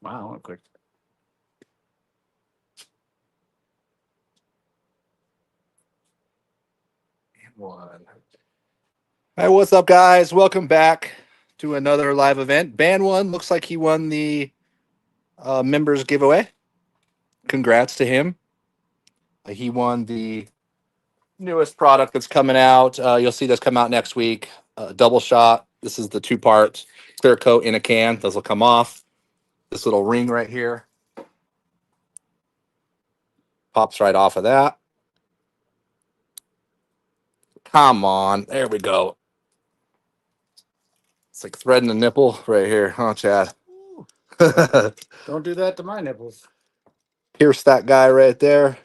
Wow, that quick. One. Hey, what's up, guys? Welcome back to another live event. Band one looks like he won the members giveaway. Congrats to him. He won the newest product that's coming out. You'll see this come out next week. Double shot. This is the 2-part clear coat in a can. Those will come off. This little ring right here pops right off of that. Come on. There we go. It's like threading a nipple right here, huh, Chad? Don't do that to my nipples. Pierce that guy right there.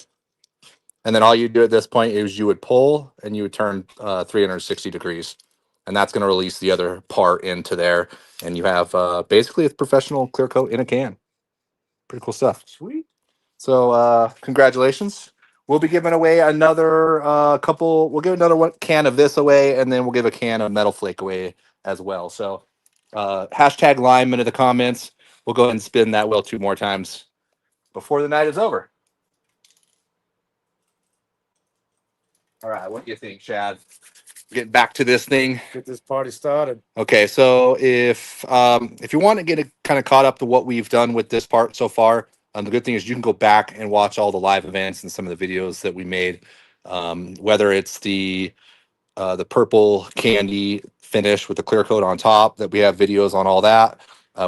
And then all you do at this point is you would pull and you would turn 360 degrees. And that's going to release the other part into there. And you have basically a professional clear coat in a can. Pretty cool stuff. Sweet. So congratulations. We'll be giving away another couple. We'll give another one can of this away. And then we'll give a can of Metal Flake away as well. So hashtag Lime into the comments. We'll go ahead and spin that wheel 2 more times before the night is over. All right, what do you think, Chad? Get back to this thing. Get this party started. Okay, so if you want to get kind of caught up to what we've done with this part so far, the good thing is you can go back and watch all the live events and some of the videos that we made. Whether it's the purple candy finish with the clear coat on top, that we have videos on all that.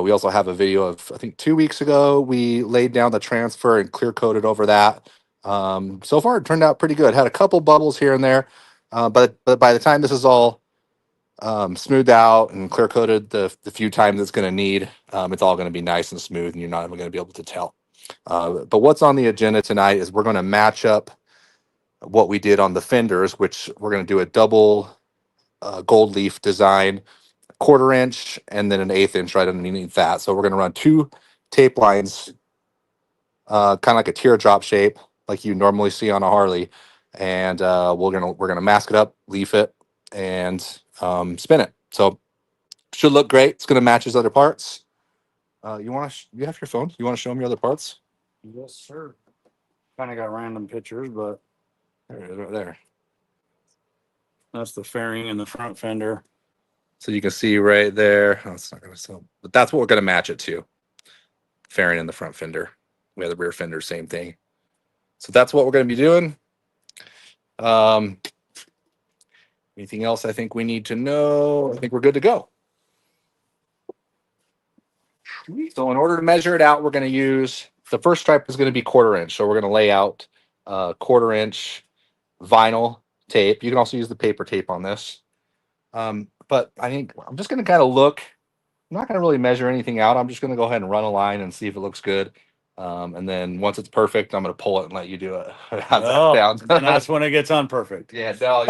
We also have a video of, I think 2 weeks ago, we laid down the transfer and clear coated over that. So far, it turned out pretty good. Had a couple bubbles here and there, but by the time this is all smoothed out and clear coated, the few times it's going to need, it's all going to be nice and smooth, and you're not even going to be able to tell. But what's on the agenda tonight is we're going to match up what we did on the fenders, which we're going to do a double gold leaf design, 1/4 inch, and then an 1/8 inch right underneath that. So we're going to run 2 tape lines, kind of like a teardrop shape, like you normally see on a Harley, and we're gonna mask it up, leaf it, and spin it. So should look great. It's gonna match his other parts. You have your phone? You want to show them your other parts? Yes, sir. Kind of got random pictures, but There it is, right there. that's the fairing in the front fender. So you can see right there. Oh, it's not gonna sell, but that's what we're gonna match it to. Fairing in the front fender. We have the rear fender, same thing. So that's what we're gonna be doing. Anything else I think we need to know? I think we're good to go. So in order to measure it out, we're going to use, the first stripe is going to be 1/4 inch. So we're going to lay out 1/4 inch vinyl tape. You can also use the paper tape on this. But I think I'm just going to kind of look. I'm not going to really measure anything out. I'm just going to go ahead and run a line and see if it looks good. And then once it's perfect, I'm going to pull it and let you do it. How's that sound? And that's when it gets unperfect. Yeah, no,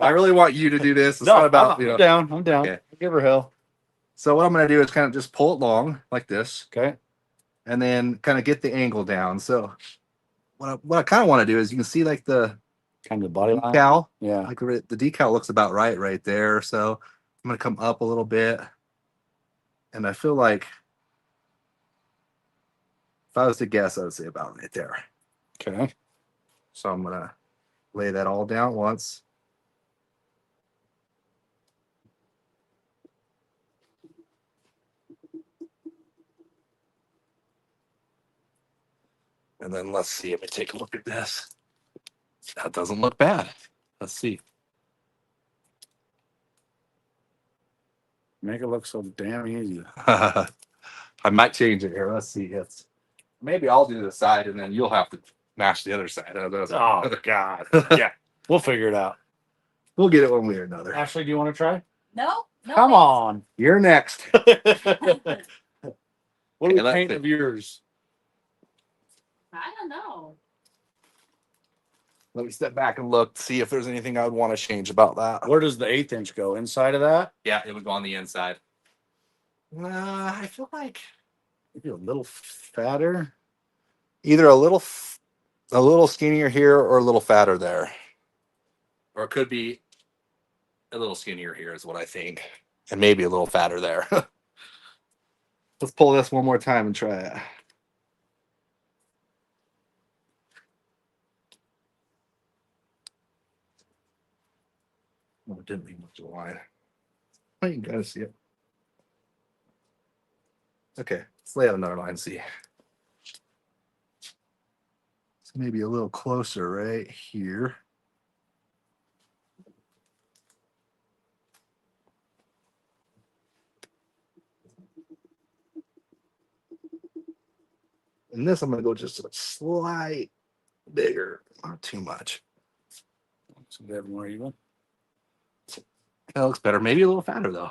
I really want you to do this. It's not about, I'm down. I'm down. Okay. Give her hell. So what I'm going to do is kind of just pull it long like this. Okay. And then kind of get the angle down. So what I kind of want to do is, you can see like the Kind of the body line. decal. Yeah. Like the decal looks about right there. So I'm going to come up a little bit. And I feel like if I was to guess, I would say about right there. Okay. So I'm going to lay that all down once. And then let's see if I take a look at this. That doesn't look bad. Let's see. Make it look so damn easy. I might change it here. Let's see. It's maybe I'll do the side and then you'll have to match the other side. Oh God. Yeah. We'll figure it out. We'll get it one way or another. Ashley, do you want to try? No. Come on. You're next. What do we let's paint see. of yours? I don't know. Let me step back and look, see if there's anything I would want to change about that. Where does the 1/8 inch go? Inside of that? Yeah, it would go on the inside. I feel like Maybe a little fatter. either a little skinnier here or a little fatter there. Or it could be a little skinnier here is what I think. And maybe a little fatter there. Let's pull this one more time and try it. Oh, it didn't leave much of a line. Oh, you gotta see it. Okay, let's lay out another line and see. So maybe a little closer right here. And this I'm gonna go just a slight bigger, not too much. It's a bit more even. That looks better. Maybe a little fatter though.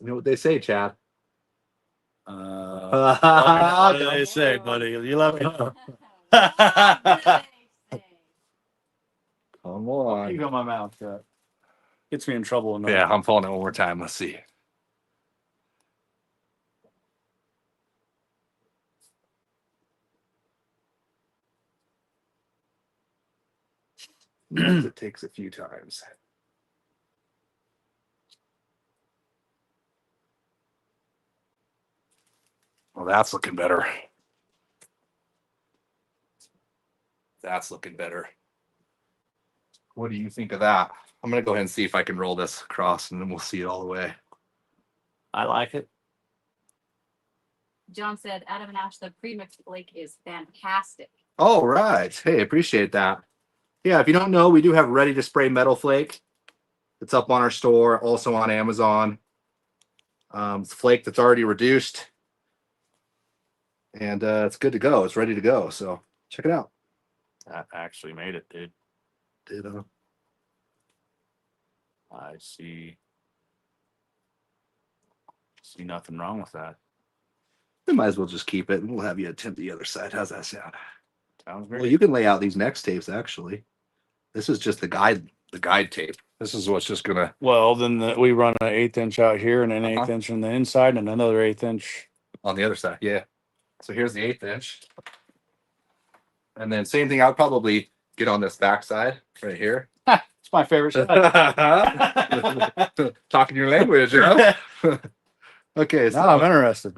You know what they say, Chad? What do they say, buddy? You let me know. Come You on. got my mouth shut. Gets me in trouble. Enough. Yeah, I'm pulling it one more time. Let's see. Sometimes it takes a few times. Well, that's looking better. That's looking better. What do you think of that? I'm going to go ahead and see if I can roll this across and then we'll see it all the way. I like it. John said, Adam and Ash, the pre-mixed flake is fantastic. Oh, right. Hey, appreciate that. Yeah, if you don't know, we do have ready to spray metal flake. It's up on our store, also on Amazon. It's flake that's already reduced. And it's good to go. It's ready to go. So check it out. That actually made it, dude. Ditto. I see nothing wrong with that. We might as well just keep it and we'll have you attempt the other side. How's that sound? Sounds great. Well, you can lay out these next tapes actually. This is just the guide tape. This is what's just gonna Well, then we run an 1/8 inch out here and an 1/8 Uh-huh. inch on the inside and another 1/8 inch. on the other side. Yeah. So here's the 1/8 inch. And then same thing, I'll probably get on this back side right here. It's my favorite side. Talking your language, huh? Okay, Now I'm so, interested.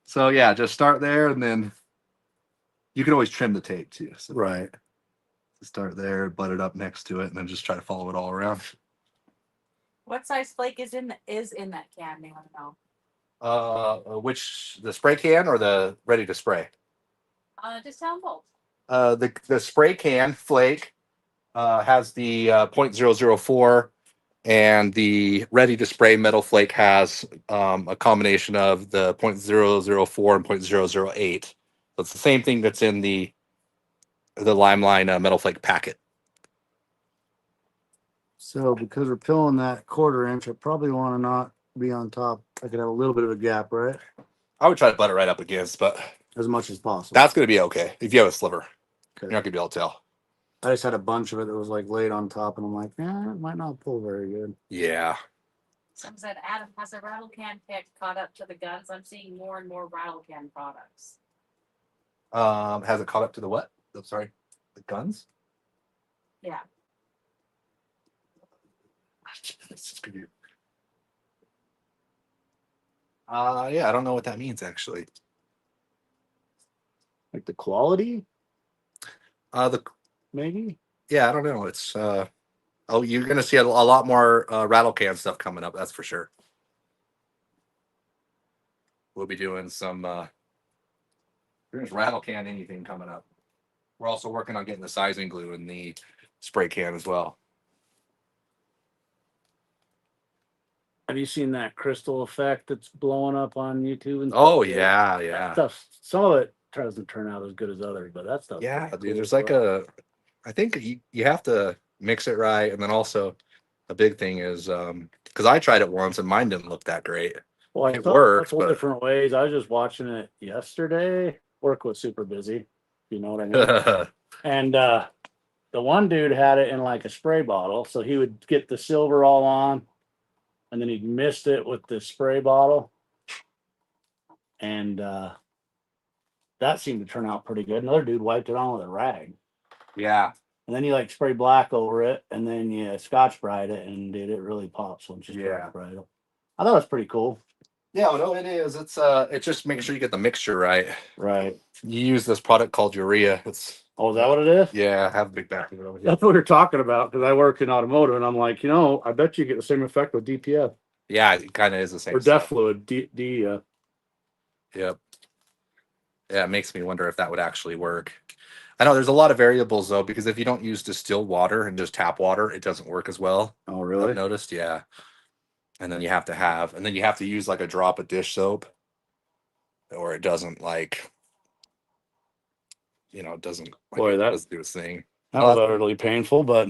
so yeah, just start there and then you can always trim the tape too. So Right. start there, butt it up next to it, and then just try to follow it all around. What size flake is in that can? They want to know. Which the spray can or the ready to spray? Just tell them both. The spray can flake has the 0.004, and the ready to spray metal flake has a combination of the 0.004 and 0.008. So it's the same thing that's in the Limeline metal flake packet. So because we're pilling that 1/4 inch, I probably want to not be on top. I could have a little bit of a gap, right? I would try to butt it right up against, but As much as possible. that's going to be okay if you have a sliver. Okay. You're not going to be able to tell. I just had a bunch of it that was like laid on top, and I'm like, it might not pull very good. Yeah. Someone said, Adam, has the rattle can pick caught up to the guns? I'm seeing more and more rattle can products. Has it caught up to the what? I'm sorry, the guns? Yeah. Yeah, I don't know what that means actually. Like the quality, The maybe. Yeah, I don't know. It's oh, you're gonna see a lot more rattle can stuff coming up. That's for sure. We'll be doing some there's rattle can anything coming up. We're also working on getting the sizing glue in the spray can as well. Have you seen that crystal effect that's blowing up on YouTube? And Oh stuff? yeah, That yeah, stuff. Some of it doesn't turn out as good as others, but that stuff. yeah, dude. There's like I think you have to mix it right, and then also a big thing is because I tried it once and mine didn't look that great. Well, I It thought works, multiple but- different ways. I was just watching it yesterday. Work was super busy. You know what I mean? And the one dude had it in like a spray bottle, so he would get the silver all on, and then he'd mist it with the spray bottle, and that seemed to turn out pretty good. Another dude wiped it on with a rag, Yeah, and then you like spray black over it, and then you Scotch Brite it, and dude, it really pops once you Yeah. Scotch Brite it. I thought it was pretty cool. Yeah, no, it is. It's just making sure you get the mixture right. Right. You use this product called urea. It's Oh, is that what it is? yeah, I have a big back of it over here. That's what we were talking about because I work in automotive, and I'm like, I bet you get the same effect with DPF Yeah, it kind of is the same or stuff. DEF fluid. Yep. Yeah, it makes me wonder if that would actually work. I know there's a lot of variables though, because if you don't use distilled water and just tap water, it doesn't work as well. Oh, I've really? noticed, yeah. And then you have to use like a drop of dish soap, or it doesn't it doesn't Boy, it that- doesn't do its thing. That was utterly painful, but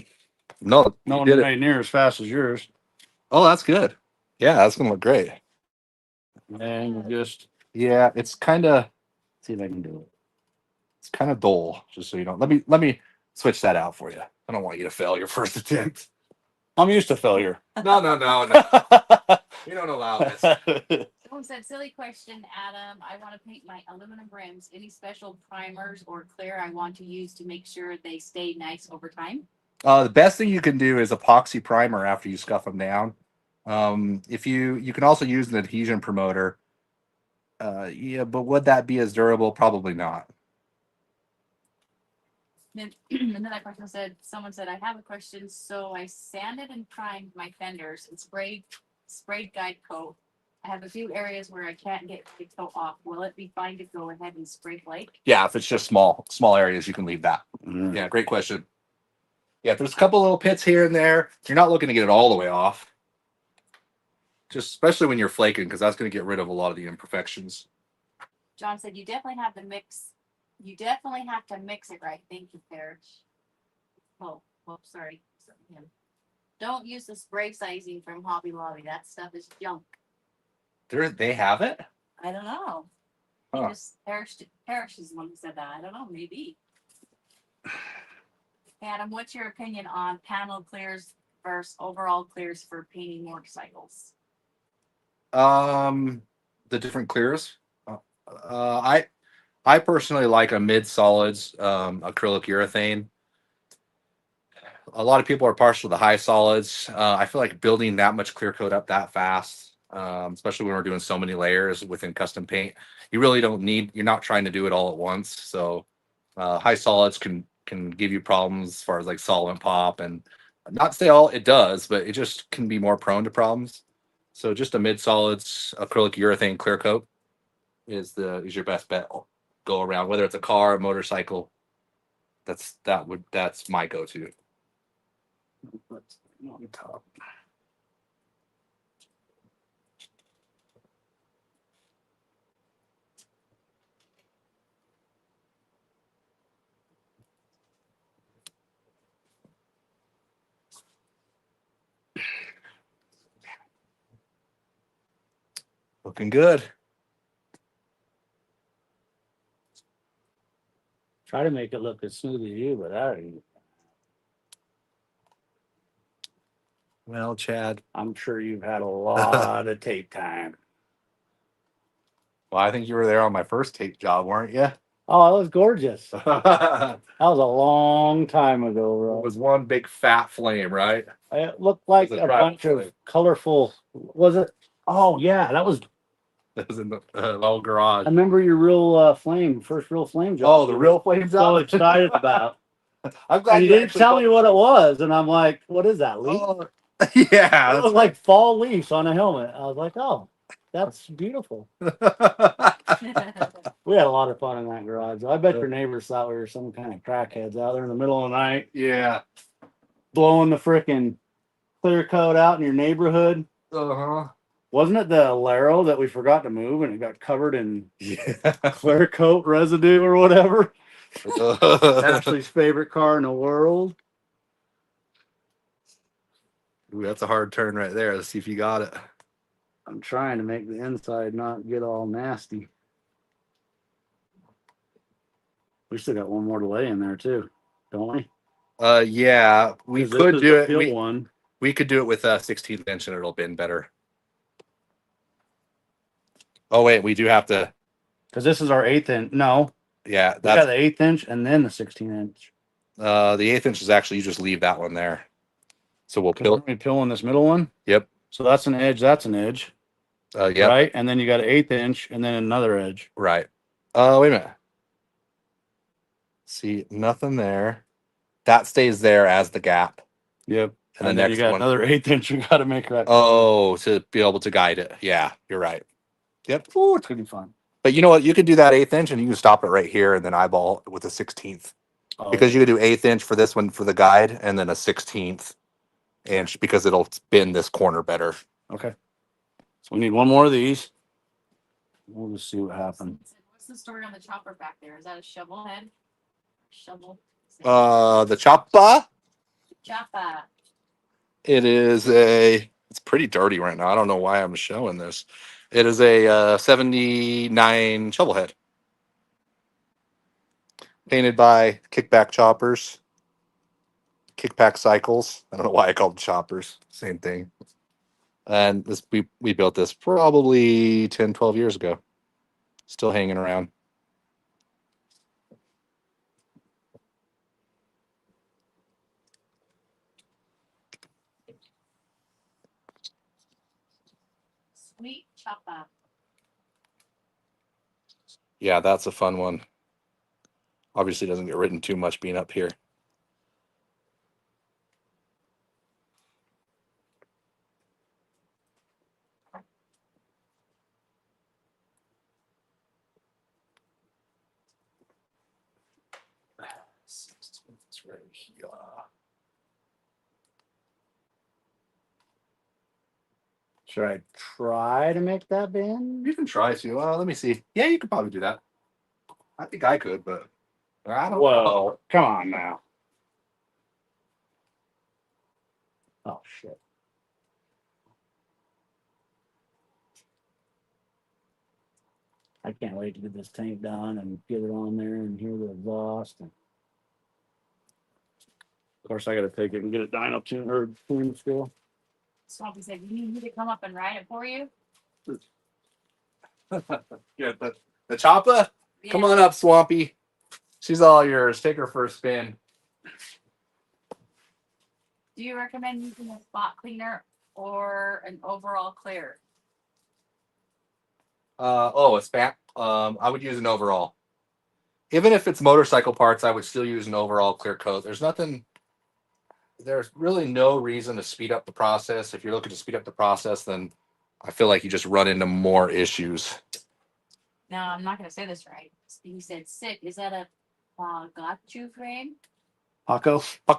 No, no you one did it. made near as fast as yours. Oh, that's good. Yeah, that's gonna look great. And just Yeah, it's kind of see if I can do it. it's kind of dull. Just so you know, let me switch that out for you. I don't want you to fail your first attempt. I'm used to failure. No. We don't allow this. Someone said, silly question, Adam. I want to paint my aluminum rims. Any special primers or clear I want to use to make sure they stay nice over time? The best thing you can do is epoxy primer after you scuff them down. If you can also use an adhesion promoter. Yeah, but would that be as durable? Probably not. Then another person said, someone said, I have a question. So I sanded and primed my fenders and sprayed guide coat. I have a few areas where I can't get the coat off. Will it be fine to go ahead and spray flake? Yeah, if it's just small areas, you can leave that. Yeah, great question. Yeah, if there's a couple little pits here and there, you're not looking to get it all the way off. Just especially when you're flaking, because that's going to get rid of a lot of the imperfections. John said, you definitely have to mix it right. Thank you, Parrish. Oh, sorry. Don't use the spray sizing from Hobby Lobby. That stuff is junk. They have it? I don't know. Huh. Parrish is the one who said that. I don't know, maybe. Adam, what's your opinion on panel clears versus overall clears for painting motorcycles? The different clears. I personally like a mid solids acrylic urethane. A lot of people are partial to high solids. I feel like building that much clear coat up that fast, especially when we're doing so many layers within custom paint, you really don't need. You're not trying to do it all at once. So high solids can give you problems as far as like solvent pop, and not to say all it does, but it just can be more prone to problems. So just a mid solids acrylic urethane clear coat is your best bet. Go around, whether it's a car, a motorcycle. That's my go-to. Let's on top. Looking good. Try to make it look as smooth as you, but Well, Chad. I'm sure you've had a lot of tape time. Well, I think you were there on my first tape job, weren't you? Oh, it was gorgeous. It That was a long time ago, bro. was one big fat flame, right? It looked like It was a a bunch tribal of colorful. Was it? Oh yeah, that was. That was in the old garage. I remember your real first real flame job. Oh, the real flames So out. excited about. I'm glad And you didn't tell me what it was, and I'm like, "What is that, leaf?" Oh, yeah, It was like fall leaves on a helmet. I was like, "Oh, that's beautiful." We had a lot of fun in that garage. I bet your neighbors thought we were some kind of crackheads out there in the middle of the night, yeah. blowing the frickin' clear coat out in your neighborhood. Uh-huh. Wasn't it the Alero that we forgot to move and it got covered in Yeah. clear coat residue or whatever? Ashley's favorite car in the world. Ooh, that's a hard turn right there. Let's see if you got it. I'm trying to make the inside not get all nasty. We still got one more to lay in there too, don't we? Yeah, we 'Cause could this is do the it. field one. We could do it with a 16th inch and it'll bend better. Oh wait, we do have to. Because this is our 1/8 inch. No, Yeah, we got that's the 1/8 inch and then the 16 inch. the 1/8 inch is actually, you just leave that one there. So we'll Aren't pill. we peeling this middle one? Yep. So that's an edge. That's an edge. Yeah. right? And then you got an 1/8 inch and then another edge. Right. Wait a minute. See, nothing there. That stays there as the gap. Yep. And the And then you next got one. another 1/8 inch you got to make that. Oh, to be able to guide it. Yeah, you're right. Yep. Ooh, it's gonna be fun. But you know what? You could do that 1/8 inch and you can stop it right here and then eyeball with a 16th. Oh, Because you could do 1/8 inch for this one for the guide and then a 16th inch because it'll bend this corner better. okay. So we need one more of these. We'll just see what happens. What's the story on the chopper back there? Is that a shovel head? Shovel. The choppa. Chopper. It's pretty dirty right now. I don't know why I'm showing this. It is a 79 shovel head. Painted by Kickback Choppers. Kickback Cycles. I don't know why I called them choppers. Same thing. And this we built this probably 10, 12 years ago. Still hanging around. Sweet chopper. Yeah, that's a fun one. Obviously doesn't get ridden too much being up here. It's right here. Should I try to make that bend? You can try to. Let me see. Yeah, you could probably do that. I think I could, but I don't know. Well, come on now. Oh shit. I can't wait to get this tank done and get it on there and hear the exhaust. And of course, I got to take it and get it dyno tuned or tuned still. Swampy said, you need me to come up and ride it for you? Yeah, the choppa? Yeah. Come on up, Swampy. She's all yours. Take her for a spin. Do you recommend using a spot cleaner or an overall clear? A span. I would use an overall. Even if it's motorcycle parts, I would still use an overall clear coat. There's really no reason to speed up the process. If you're looking to speed up the process, then I feel like you just run into more issues. No, I'm not going to say this right. You said sick. Is that a got you frame? Paco. Yeah,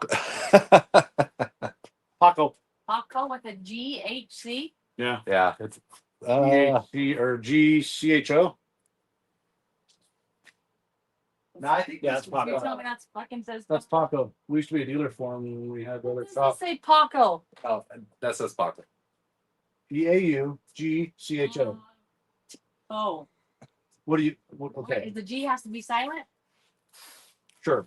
Paco. Paco with a GHC? Yeah. it's GHC or GCHO. no, I think Yeah, that's it's Paco. You're telling me that's fucking says That's Paco. We used to be a dealer for him when we had the other What does shop. it say Paco? Oh, that says Paco. PAUGCHO. Oh. What do you? Okay. The G has to be silent, Sure.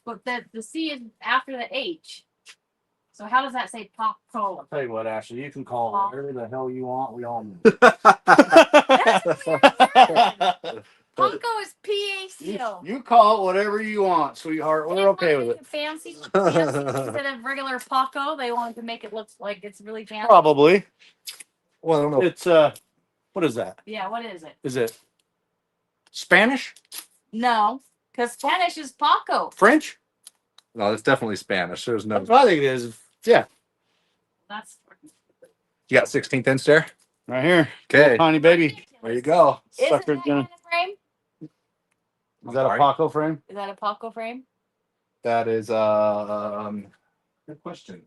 but the C is after the H. So how does that say Paco? I'll tell you what, Ashley, you can call it whatever the hell you want. We all know. Paco is P-A-C-O. You call it whatever you want, sweetheart. We're okay with it. Fancy instead of regular Paco, they wanted to make it look like it's really fancy. Probably. Well, I don't know. It's what is that? Yeah, what is it? Is it Spanish? No, because Spanish is Paco. French? No, it's definitely Spanish. There's no. That's what I think it is. Yeah. That's You got 16th inch there? Right here. Okay. Tiny baby. There you go. Is it that Sucker's kind gonna. of frame? Is that a Paco frame? Is that a Paco frame? That is good question.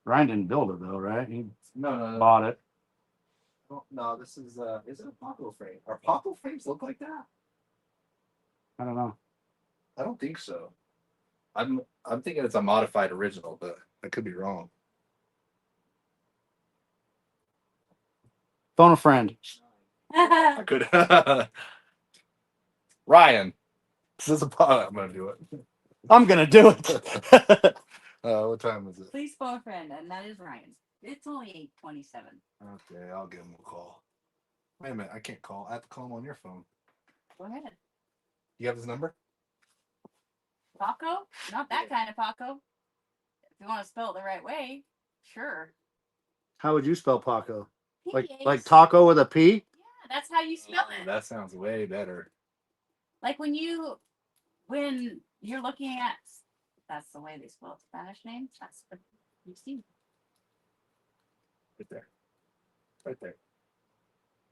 Ryan didn't build it though, right? He No. bought it. No, this is it a Paco frame? Are Paco frames look like that? I don't know. I don't think so. I'm thinking it's a modified original, but I could be wrong. Phone a friend. I could. Ryan. This is I'm gonna do it. I'm gonna do it. What time is it? Please phone a friend, and that is Ryan. It's only 8:27. Okay, I'll give him a call. Wait a minute, I can't call. I have to call him on your phone. Go ahead. You have his number? Paco? Not that kind of Paco. If you want to spell it the right way, sure. How would you spell Paco? Like PH. taco with a P? Yeah, that's how you spell it. That sounds way better. Like when you're looking at, that's the way they spell Spanish names. That's what you see. Right there. Right there.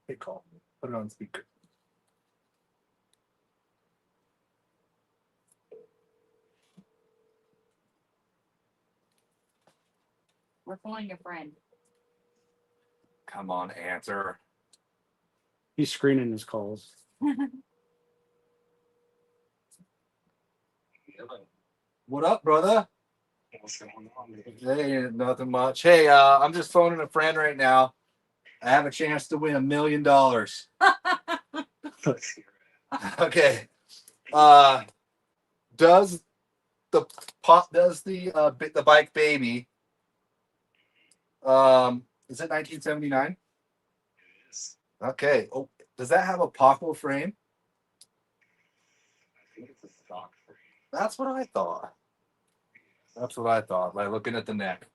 Hey, call. Put it on speaker. We're pulling your friend. Come on, answer. He's screening his calls. What up, brother? Hey, nothing much. Hey, I'm just phoning a friend right now. I have a chance to win $1 million. Okay. Does the bike baby is it 1979? Okay. Oh, does that have a Paco frame? I think it's a stock frame. That's what I thought. That's what I thought by looking at the neck.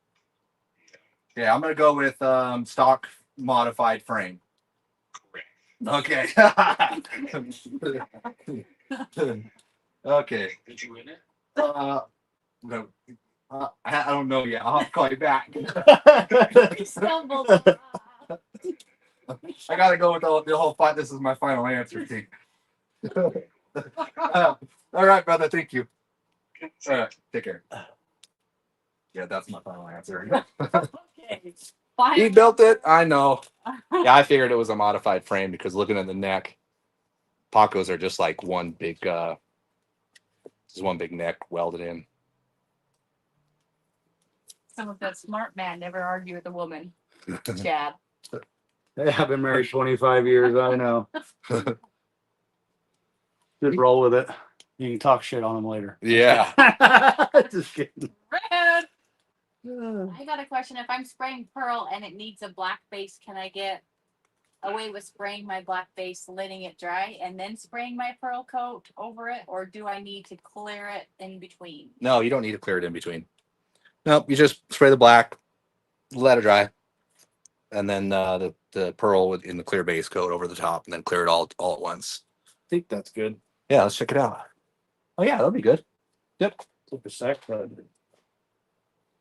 Yeah, I'm gonna go with stock modified frame. Correct. Okay. Okay. Did you win it? No, I don't know yet. I'll have to call you back. We stumbled. I gotta go with the whole fight. This is my final answer thing. All right, brother. Thank you. All right, take care. Yeah, that's my final answer. Okay. He built it. I know. Yeah, I figured it was a modified frame because looking at the neck, Pacos are just like one big, just one big neck welded in. Some of that smart man never argue with a woman. Chad. Hey, I've been married 25 years. I know. Just roll with it. You can talk shit on him later. Yeah. Just kidding. Rude. I got a question. If I'm spraying pearl and it needs a black base, can I get away with spraying my black base, letting it dry, and then spraying my pearl coat over it? Or do I need to clear it in between? No, you don't need to clear it in between. Nope, you just spray the black, let it dry, and then the pearl in the clear base coat over the top, and then clear it all at once. I think that's good. Yeah, let's check it out. Oh yeah, that'll be good. Yep. Took a sec, but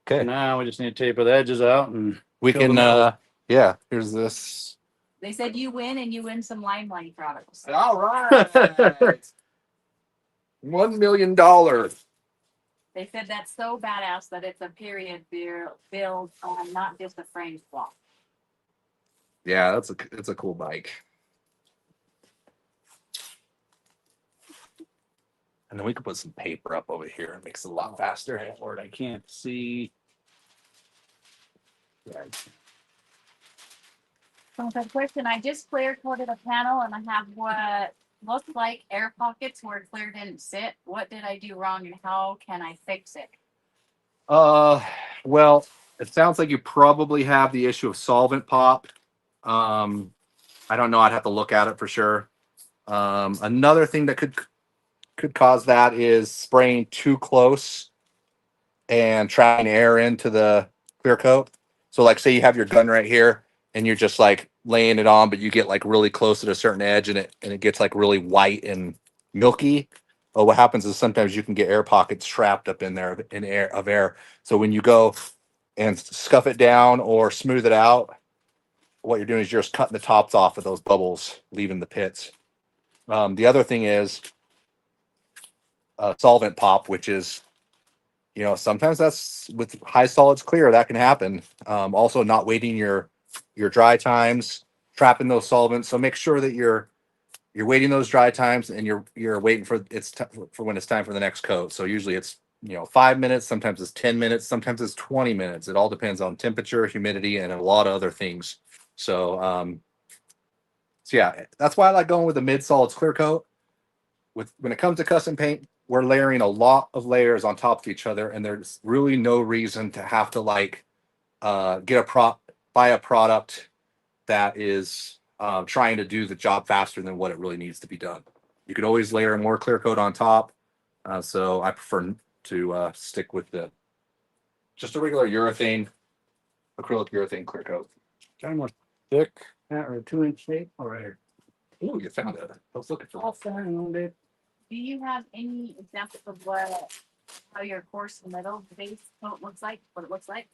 Okay. now we just need to taper the edges out and We Fill them can. out. Yeah. Here's this. They said you win and you win some Limelight products. All right. $1 million. They said that's so badass that it's a period build on not just a frame swap. Yeah, it's a cool bike. And then we could put some paper up over here. It makes it a lot faster. Lord, I can't see. So that question, I just clear coated a panel and I have what looked like air pockets where clear didn't sit. What did I do wrong and how can I fix it? Well, it sounds like you probably have the issue of solvent pop. I don't know. I'd have to look at it for sure. Another thing that could cause that is spraying too close and trapping air into the clear coat. So like say you have your gun right here and you're just like laying it on, but you get like really close to a certain edge and it gets like really white and milky. Well, what happens is sometimes you can get air pockets trapped up in there in air. So when you go and scuff it down or smooth it out, what you're doing is you're just cutting the tops off of those bubbles, leaving the pits. The other thing is solvent pop, which is, sometimes that's with high solids clear, that can happen. Also not waiting your dry times, trapping those solvents. So make sure that you're waiting those dry times and you're waiting for when it's time for the next coat. So usually it's 5 minutes, sometimes it's 10 minutes, sometimes it's 20 minutes. It all depends on temperature, humidity, and a lot of other things. So yeah, that's why I like going with a mid solids clear coat. When it comes to custom paint, we're layering a lot of layers on top of each other, and there's really no reason to have to buy a product that is trying to do the job faster than what it really needs to be done. You could always layer more clear coat on top. So I prefer to stick with just a regular urethane acrylic urethane clear coat. Kind of thick, or a 2-inch tape. All right. Ooh, you found it. I was looking for All fine, babe. Do you have any examples of how your coarse metal base coat looks like? What it looks like?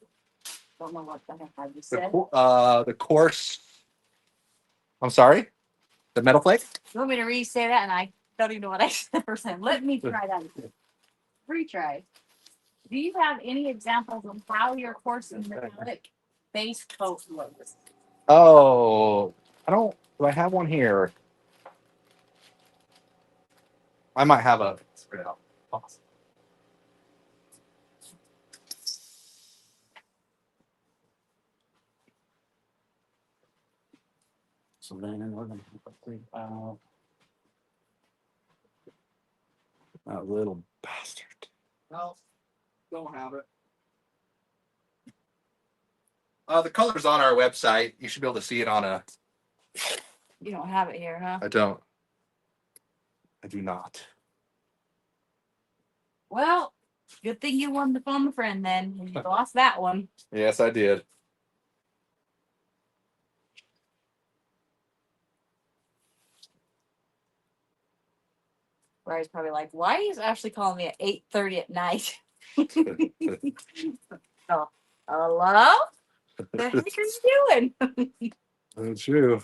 Don't know what the heck I just said. the course. I'm sorry. The metal flake. You want me to re-say that? And I don't even know what I said the first time. Let me try that again. Retry. Do you have any examples of how your coarse and metallic base coat looks? Oh, I don't. Do I have one here? I might have a. So then we're gonna put 3 out. That little bastard. No, don't have it. The color's on our website. You should be able to see it on a. You don't have it here, huh? I don't. I do not. Well, good thing you won the phone a friend then. You lost that one. Yes, I did. Where he's probably like, why is Ashley calling me at 8:30 at night? Oh, hello? The heck are you doing? That's true.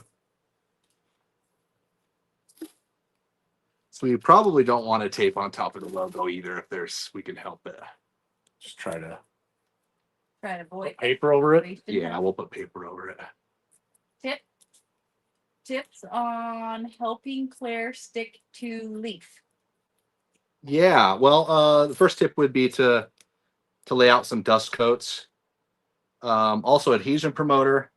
So you probably don't want to tape on top of the logo either. If we can help it. Just try to. Trying to avoid Paper over it. Yeah, we'll put paper over it. Tips on helping Claire stick to leaf. Yeah, well, the first tip would be to lay out some dust coats. Also, adhesion promoter.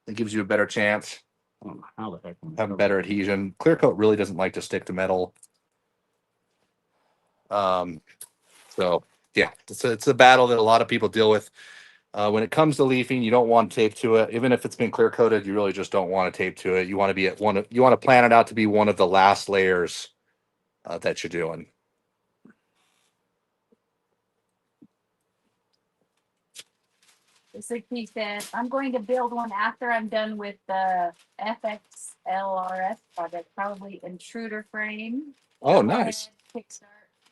That gives you a better chance. I don't know how the heck. Having better adhesion. Clear coat really doesn't like to stick to metal. So yeah, it's a battle that a lot of people deal with. When it comes to leafing, you don't want tape to it. Even if it's been clear coated, you really just don't want to tape to it. You want to be you want to plan it out to be one of the last layers that you're doing. So he said, I'm going to build one after I'm done with the FXLRS project, probably intruder frame. Oh, nice. Kickstart,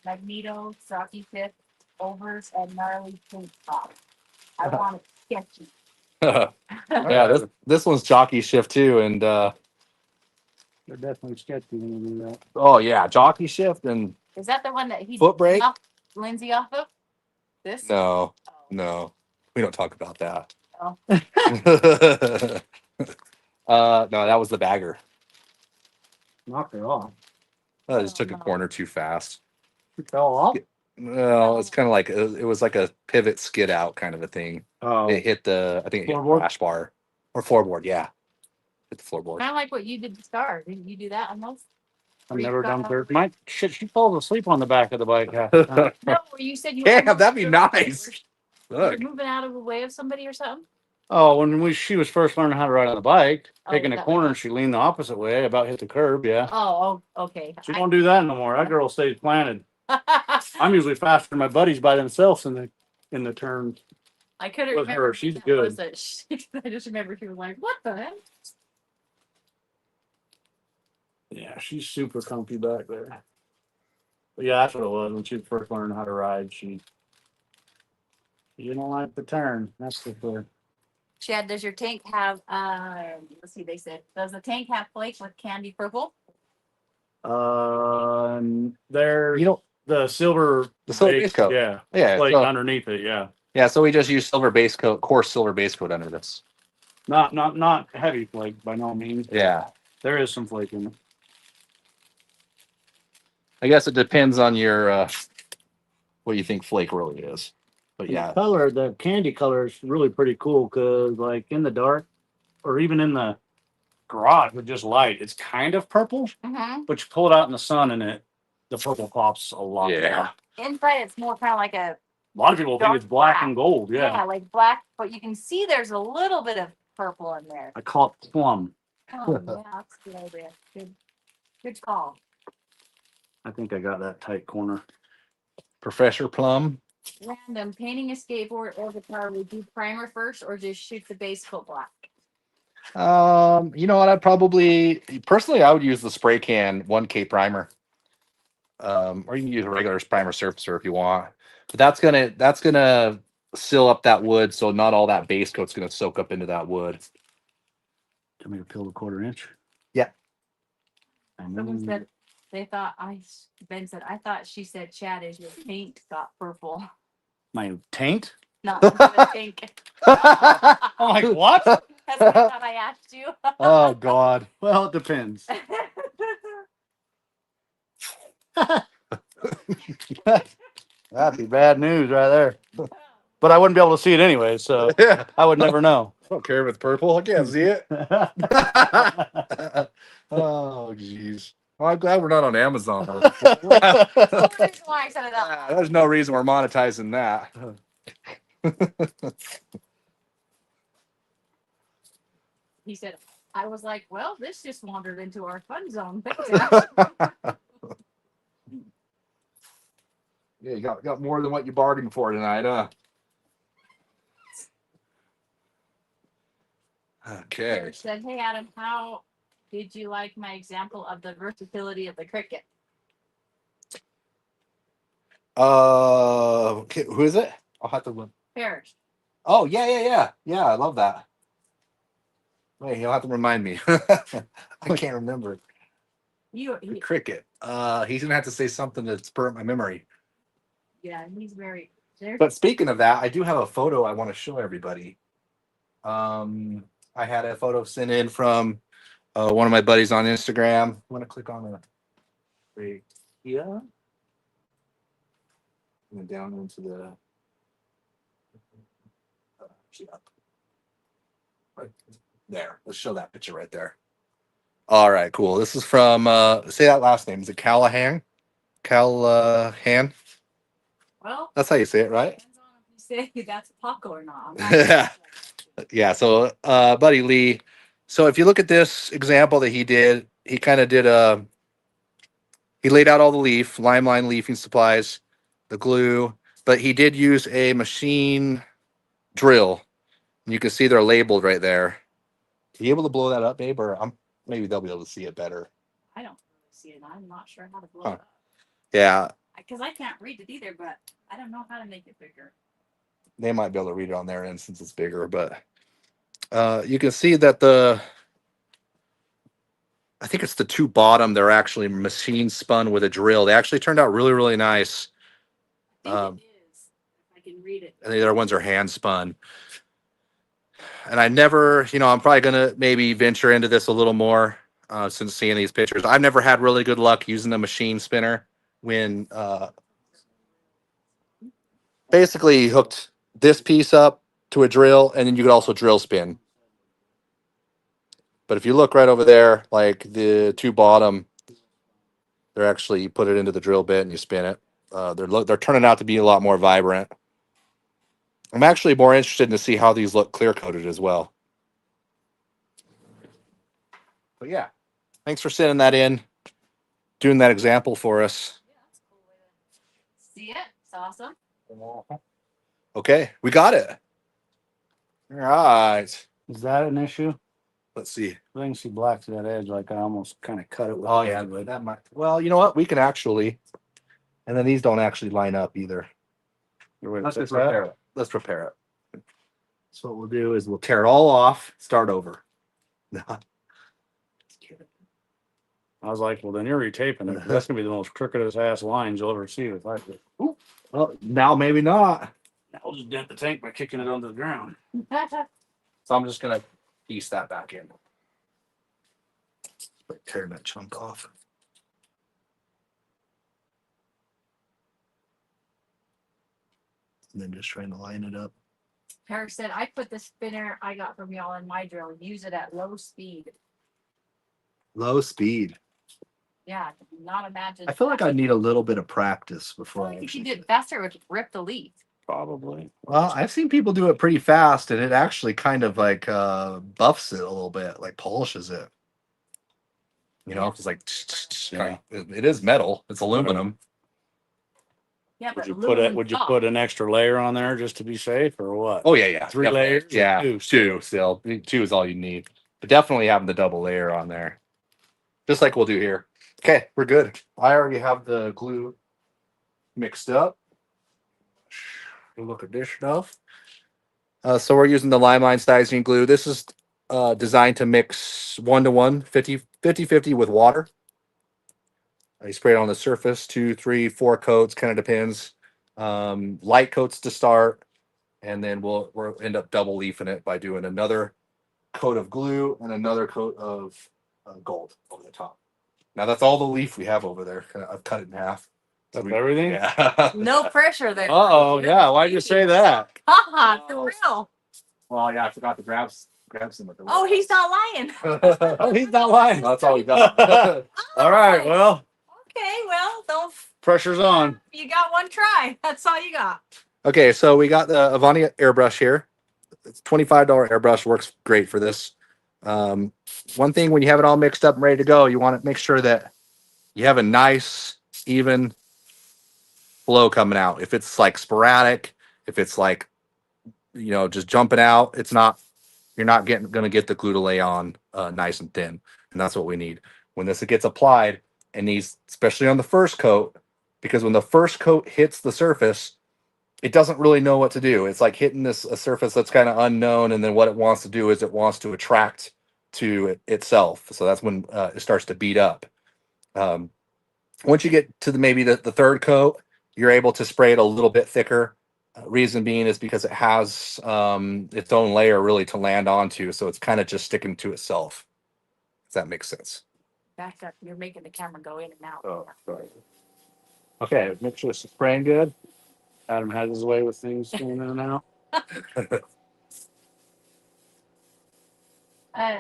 magneto, stocky tip, overs, and gnarly paint top. I want it sketchy. Yeah, this one's jockey shift too, and They're definitely sketchy when you do that. oh yeah, jockey shift and Is that the one that he foot brake. knocked Lindsay off of? This? No, Oh. no, we don't talk about that. Oh. No, that was the bagger. Knocked her off. I just took a no. corner too fast. It fell off. No, it's kind of like it was like a pivot skid out kind of a thing. Oh, It hit I think it hit the Floorboard? crash bar or floorboard. Yeah, hit the floorboard. Kind of like what you did to Star. Didn't you do that on those? I've never done her. My shit, she falls asleep on the back of the bike. half Oh, the time. No, where you said you Damn, almost that'd be drove nice. over. You're Look. moving out of the way of somebody or something? Oh, when she was first learning how to ride on the bike, Oh, taking a that corner, way. and she leaned the opposite way, about hit the curb. Yeah, Oh, okay. she don't do that no more. That girl stays planted. I'm usually faster than my buddies by themselves in the turn. I couldn't with remember. her, she's that good. was I just remember she was like, what the heck? Yeah, she's super comfy back there. But yeah, that's what it was when she first learned how to ride. She don't like the turn. That's for sure. Chad, does your tank have let's see, they said, does the tank have flakes with candy purple? There, You know, the silver base coat. yeah, Yeah, like so, underneath it, yeah. yeah. So we just use silver base coat, coarse silver base coat under this. Not heavy flake by no means. Yeah, There is some flake in it. I guess it depends on your what you think flake really is. But And yeah, the color, the candy color is really pretty cool because, like, in the dark or even in the garage with just light, it's kind of purple, Mm-hmm. but you pull it out in the sun and the purple pops a lot. Yeah. more. Inside, it's more kind of like a A lot of people think it's black and gold. Yeah. like black, but you can see there's a little bit of purple in there. I call it plum. Oh, yeah, that's a good idea. Good call. I think I got that tight corner. Professor Plum. Random, painting a skateboard or guitar, would you primer first or just shoot the base coat black? You know what? I'd probably personally I would use the spray can 1K primer. Or you can use a regular primer surfacer if you want. But that's gonna seal up that wood, so not all that base coat's gonna soak up into that wood. Do you want me to peel the 1/4 inch? Yeah. Someone said they thought Ben said, I thought she said, Chad, is your paint got purple? My taint? Not the pink. I'm like, what? That's what I thought I asked you. Oh God. Well, it depends. That'd be bad news right there. But I wouldn't be able to see it anyway, so Yeah. I would never know. I don't care if it's purple. I can't see it. Oh jeez. Well, I'm glad we're not on Amazon. That's the reason why I said it out loud. There's no reason we're monetizing that. He said, I was like, well, this just wandered into our fun zone. Thanks, Ash. Yeah, you got more than what you bargained for tonight, huh? Okay. Eric said, hey, Adam, how did you like my example of the versatility of the cricket? Okay, who is it? I'll have to look. Parrish. Oh, yeah. I love that. Wait, you'll have to remind me. I can't remember. The cricket. He's gonna have to say something to spur my memory. Yeah, he's very. But speaking of that, I do have a photo I want to show everybody. I had a photo sent in from one of my buddies on Instagram. I'm gonna click on it right here. And down into the right there. Let's show that picture right there. All right, cool. This is from say that last name. Is it Callahan? Callahan? Well, That's how you say it, right? depends on if you say that's Paco or not. Yeah. Yeah, so buddy Lee. So if you look at this example that he did, he kind of did he laid out all the line leafing supplies, the glue, but he did use a machine drill. And you can see they're labeled right there. Are you able to blow that up, babe? Or maybe they'll be able to see it better. I don't really see it. I'm not sure how to blow Huh. it up. Yeah, Because I can't read it either, but I don't know how to make it bigger. they might be able to read it on their end since it's bigger, but you can see that I think it's the two bottom, they're actually machine spun with a drill. They actually turned out really, really nice. I think it is. If I can read it. And the other ones are hand spun. And I never, I'm probably going to maybe venture into this a little more since seeing these pictures. I've never had really good luck using a machine spinner when basically hooked this piece up to a drill, and then you could also drill spin. But if you look right over there, like the two bottom, they're actually, you put it into the drill bit and you spin it. They're turning out to be a lot more vibrant. I'm actually more interested to see how these look clear coated as well. But yeah, thanks for sending that in, doing that example for us. Yeah, that's a cool way to see it. It's awesome. Okay, we got it. All right. Is that an issue? Let's see. I can see black to that edge, like I almost kind of cut it with. Oh yeah, but that might. Well, you know what? We can actually, and then these don't actually line up either. Let's just repair it. Let's repair it. So what we'll do is we'll tear it all off, start over. I was like, well, then you're retaping it. That's gonna be the most crookedest ass lines you'll ever see if I do. Well, now maybe not. I'll just dent the tank by kicking it onto the ground. So I'm just gonna piece that back in. Tear that chunk off. And then just trying to line it up. Parrish said, I put the spinner I got from y'all in my drill. Use it at low speed. Low speed. Yeah, I could not imagine. I feel like I need a little bit of practice before. Well, I if you actually did it faster, it would rip the leaf. Probably. Well, I've seen people do it pretty fast, and it actually kind of like buffs it a little bit, like polishes it. You know, it's like Yeah. it is metal. It's aluminum. Yeah, but Would you put it? aluminum Would you top. put an extra layer on there just to be safe, or what? Oh yeah, yeah. Three definitely. layers or Yeah, two two still. Two is all you need. But definitely having the double layer on there. Just like we'll do here. Okay, we're good. I already have the glue mixed up. Look at this stuff. So we're using the Limeline Styrene glue. This is designed to mix 1-to-1, 50-50 with water. I spray it on the surface, 2, 3, 4 coats, kind of depends. Light coats to start, and then we'll end up double leafing it by doing another coat of glue and another coat of gold over the top. Now that's all the leaf we have over there. I've cut it in half. That's everything. Yeah. No pressure there. Oh yeah. Why'd you say that? Haha, for real. Well, yeah, I forgot to grab some of the. Oh, he's not lying. Oh, he's not lying. That's all we got. All right. Well, Okay, well, don't. pressure's on. You got one try. That's all you got. Okay, so we got the Avani airbrush here. It's $25 airbrush, works great for this. One thing when you have it all mixed up and ready to go, you want to make sure that you have a nice, even flow coming out. If it's like sporadic, if it's like, just jumping out, you're not going to get the glue to lay on nice and thin. And that's what we need. When this gets applied, it needs, especially on the first coat, because when the first coat hits the surface, it doesn't really know what to do. It's like hitting a surface that's kind of unknown, and then what it wants to do is it wants to attract to itself. So that's when it starts to beat up. Once you get to maybe the third coat, you're able to spray it a little bit thicker. Reason being is because it has its own layer really to land onto, so it's kind of just sticking to itself. If that makes sense. Back up. You're making the camera go in and out. Oh, sorry. Okay, make sure it's spraying good. Adam has his way with things going in and out.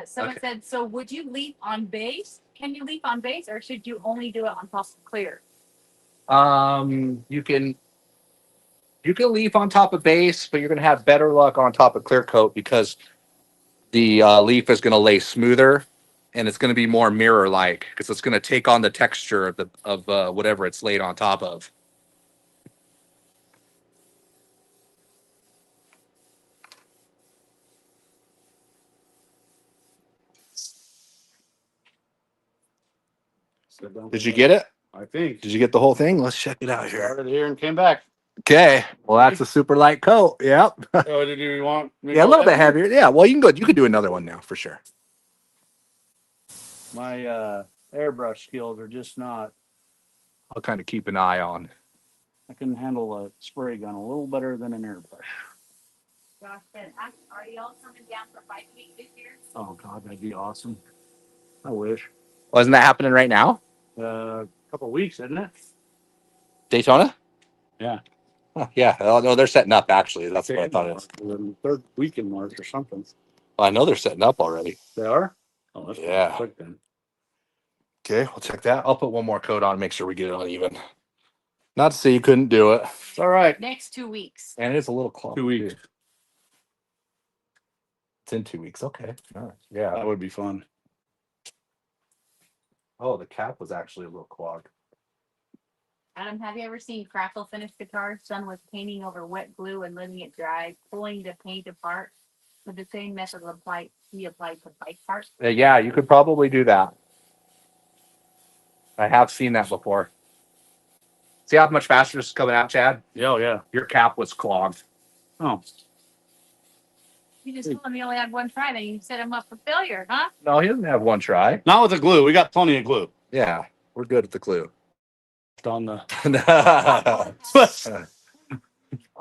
Someone said, so would you leaf on base? Can you leaf on base, or should you only do it on top of clear? You can leaf on top of base, but you're going to have better luck on top of clear coat because the leaf is going to lay smoother, and it's going to be more mirror like because it's going to take on the texture of whatever it's laid on top of. Did you get it? I think. Did you get the whole thing? Let's check it out here. Started here and came back. Okay. Well, that's a super light coat. Yep. Oh, did you want? me to Yeah, a go little bit heavy? heavier. Yeah. Well, you can go. You can do another one now for sure. My airbrush skills are just not. I'll kind of keep an eye on. I can handle a spray gun a little better than an airbrush. Josh said, are y'all coming down for Bike Week this year? Oh God, that'd be awesome. I wish. Well, isn't that happening right now? A couple of weeks, isn't it? Daytona? Yeah. Oh, yeah. Oh, no, they're setting up actually. That's what I thought it was. The third week in March or something. Well, I know they're setting up already. They are. Oh, that's Yeah. quick then. Okay, we'll check that. I'll put one more coat on, make sure we get it on even. Not to say you couldn't do it. It's all right. Next 2 weeks. And it's a little close. 2 weeks. It's in 2 weeks. Okay. All right. Yeah. That would be fun. Oh, the cap was actually a little clogged. Adam, have you ever seen crackle finish guitars done with painting over wet glue and letting it dry, pulling the paint apart with the same method he applied to bike parts? Yeah, you could probably do that. I have seen that before. See how much faster this is coming out, Chad? Yeah, oh, yeah. Your cap was clogged. Oh, You just told him you only had one try, then you set him up for failure, huh? No, he doesn't have one try. not with the glue. We got plenty of glue. Yeah, we're good at the glue. On the.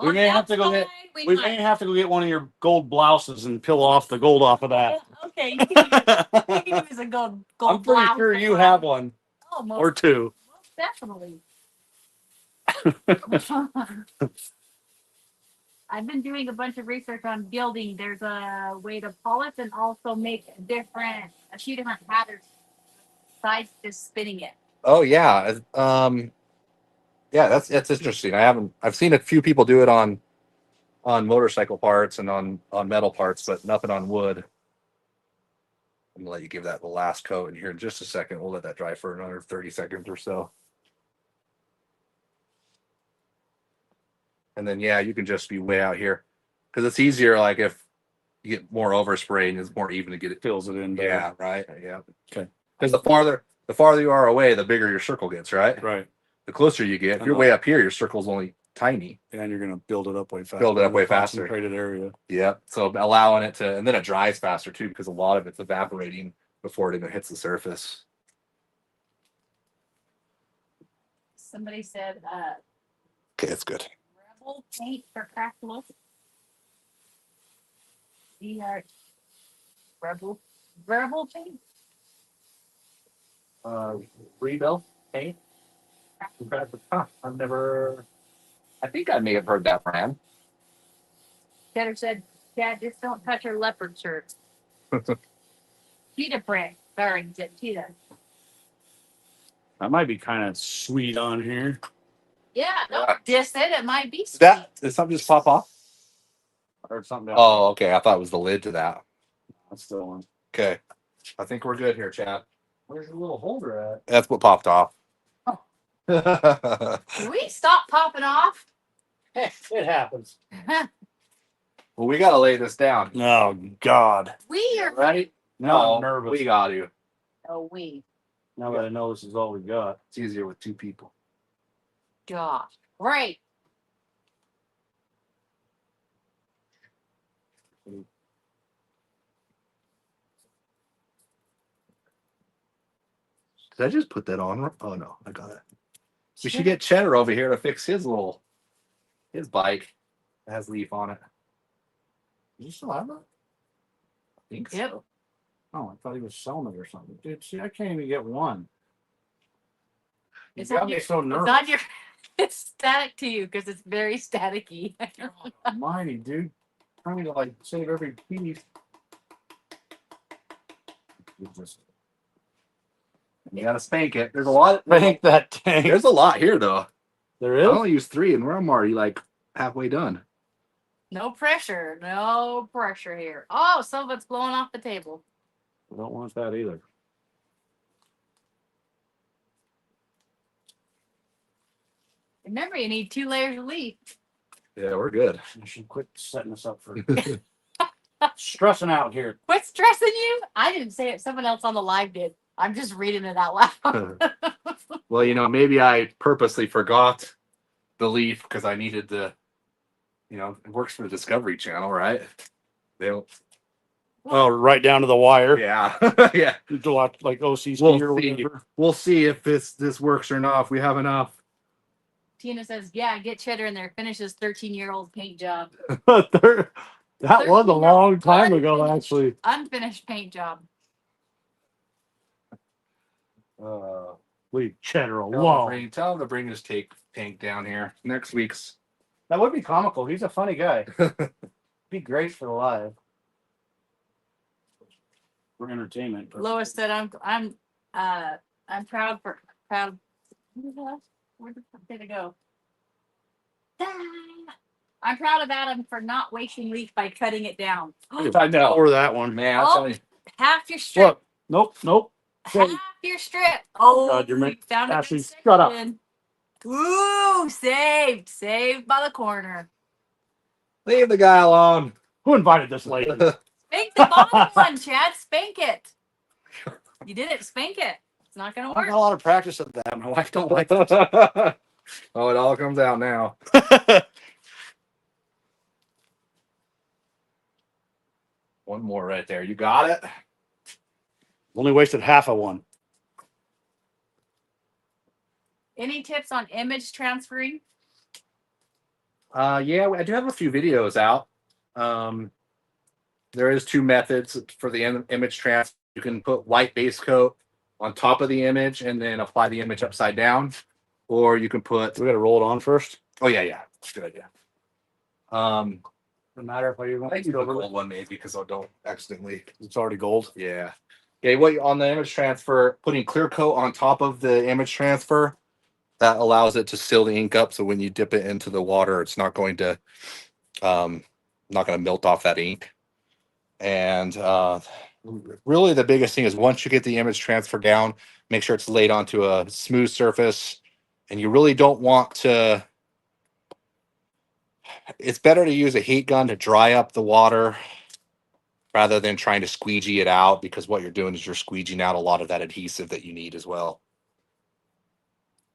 We On may have to go that get- side, We might. may have to go get one of your gold blouses and peel off the gold off of that. Okay, you can use a gold I'm pretty blouse sure or you have one Oh, most, or two. most definitely. I've been doing a bunch of research on gilding. There's a way to polish and also make a few different patterns besides just spinning it. Oh yeah. Yeah, that's interesting. I've seen a few people do it on motorcycle parts and on metal parts, but nothing on wood. I'm gonna let you give that the last coat in here in just a second. We'll let that dry for another 30 seconds or so. And then, yeah, you can just be way out here. Because it's easier, like, if you get more overspray and it's more even to get it. Fills it in. better. Yeah, right. Yeah. Okay. Because the farther you are away, the bigger your circle gets, right? Right. The closer you get, if you're way up here, your circle's only tiny. And you're gonna build it up way faster. Build it up in a way faster. Concentrated area. Yeah. So allowing it to, and then it dries faster too, because a lot of it's evaporating before it even hits the surface. Somebody said, Okay, it's good. Rebel paint for cracked look. Rebel paint? Rebuild paint. Huh, I've never. I think I may have heard that brand. Cheddar said, Chad, just don't touch her leopard shirt. Cheetah print. Fairings at cheetah. That might be kind of sweet on here. Yeah, no, Yeah. just said it might be sweet. Did something just pop off? Or something. Oh, okay. I thought it was the lid to that. That's still on. Okay. I think we're good here, Chad. Where's the little holder at? That's what popped off. Oh. Can we stop popping off? It happens. Well, we got to lay this down. Oh God. We are. Ready? Now I'm nervous. We got to. Oh, we. Now that I know this is all we got. It's easier with two people. Gosh. Right. Did I just put that on? Oh no, I got it. We should get Cheddar over here to fix his bike. It has leaf on it. Does he still have it? I think Yep. so. Oh, I thought he was selling it or something. Dude, see, I can't even get one. You It's got on me your- so It's nervous. on your. It's static to you because it's very staticky. Mighty, dude. Trying to like save every piece. You gotta spank it. There's a lot. Spank that tank. There's a lot here though. There I is? only use 3, and I'm already like halfway done. No pressure. No pressure here. Oh, some of it's blowing off the table. I don't want that either. Remember, you need 2 layers of leaf. Yeah, we're good. I should quit setting us up for stressing out here. Quit stressing you. I didn't say it. Someone else on the live did. I'm just reading it out loud. Well, maybe I purposely forgot the leaf because I needed the, it works for the Discovery Channel, right? They'll, Oh, right down to the wire. yeah, yeah. You do like OCC We'll or see. whatever. We'll see if this works or not. If we have enough. Tina says, yeah, get Cheddar in there. Finish his 13-year-old paint job. That was a long time ago, actually. Unfinished paint job. Leave Cheddar Tell alone. him to bring his tank down here next week's. That would be comical. He's a funny guy. Be great for the live. For entertainment. purposes. Lois said, I'm proud. Where the fuck did it go? I'm proud of Adam for not wasting leaf by cutting it down. I know. Or that one. Man, I'll tell you. Half your strip. Look. Nope. Half your strip. Oh, God, you're we found a Ashley, good shut up. section. Woo! Saved by the corner. Leave the guy alone. Who invited this lady? Spank the bottom one, Chad. Spank it. You did it. Spank it. It's not gonna I got work. a lot of practice at that. My wife don't like Oh, it all comes out now. that. One more right there. You got it? Only wasted half of one. Any tips on image transferring? Yeah, I do have a few videos out. There is 2 methods for the image transfer. You can put white base coat on top of the image and then apply the image upside down, or you can put. We got to roll it on first. Oh yeah, good idea. Doesn't matter if I use I use the gold one maybe because I don't accidentally. It's already gold. Yeah. Okay. What on the image transfer? Putting clear coat on top of the image transfer. That allows it to seal the ink up, so when you dip it into the water, it's not going to melt off that ink. And really, the biggest thing is once you get the image transfer down, make sure it's laid onto a smooth surface, and you really don't want to It's better to use a heat gun to dry up the water rather than trying to squeegee it out, because what you're doing is you're squeegeeing out a lot of that adhesive that you need as well.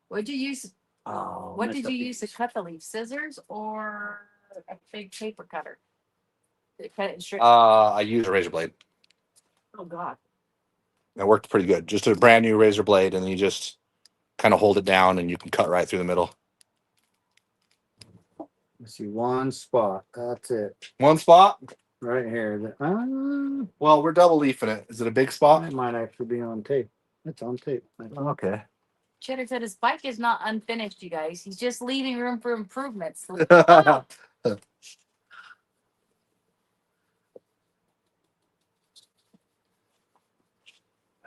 What'd you use? Oh, What missed did a you use to piece. cut the leaf? Scissors or a big paper cutter? To cut it in strips? I use a razor blade. Oh God. It worked pretty good. Just a brand new razor blade, and then you just kind of hold it down and you can cut right through the middle. Let's see, one spot. That's it. One spot. Right here. Well, we're double leafing it. Is it a big spot? It might actually be on tape. It's on tape. Okay. Cheddar said his bike is not unfinished, you guys. He's just leaving room for improvements. Leave him alone.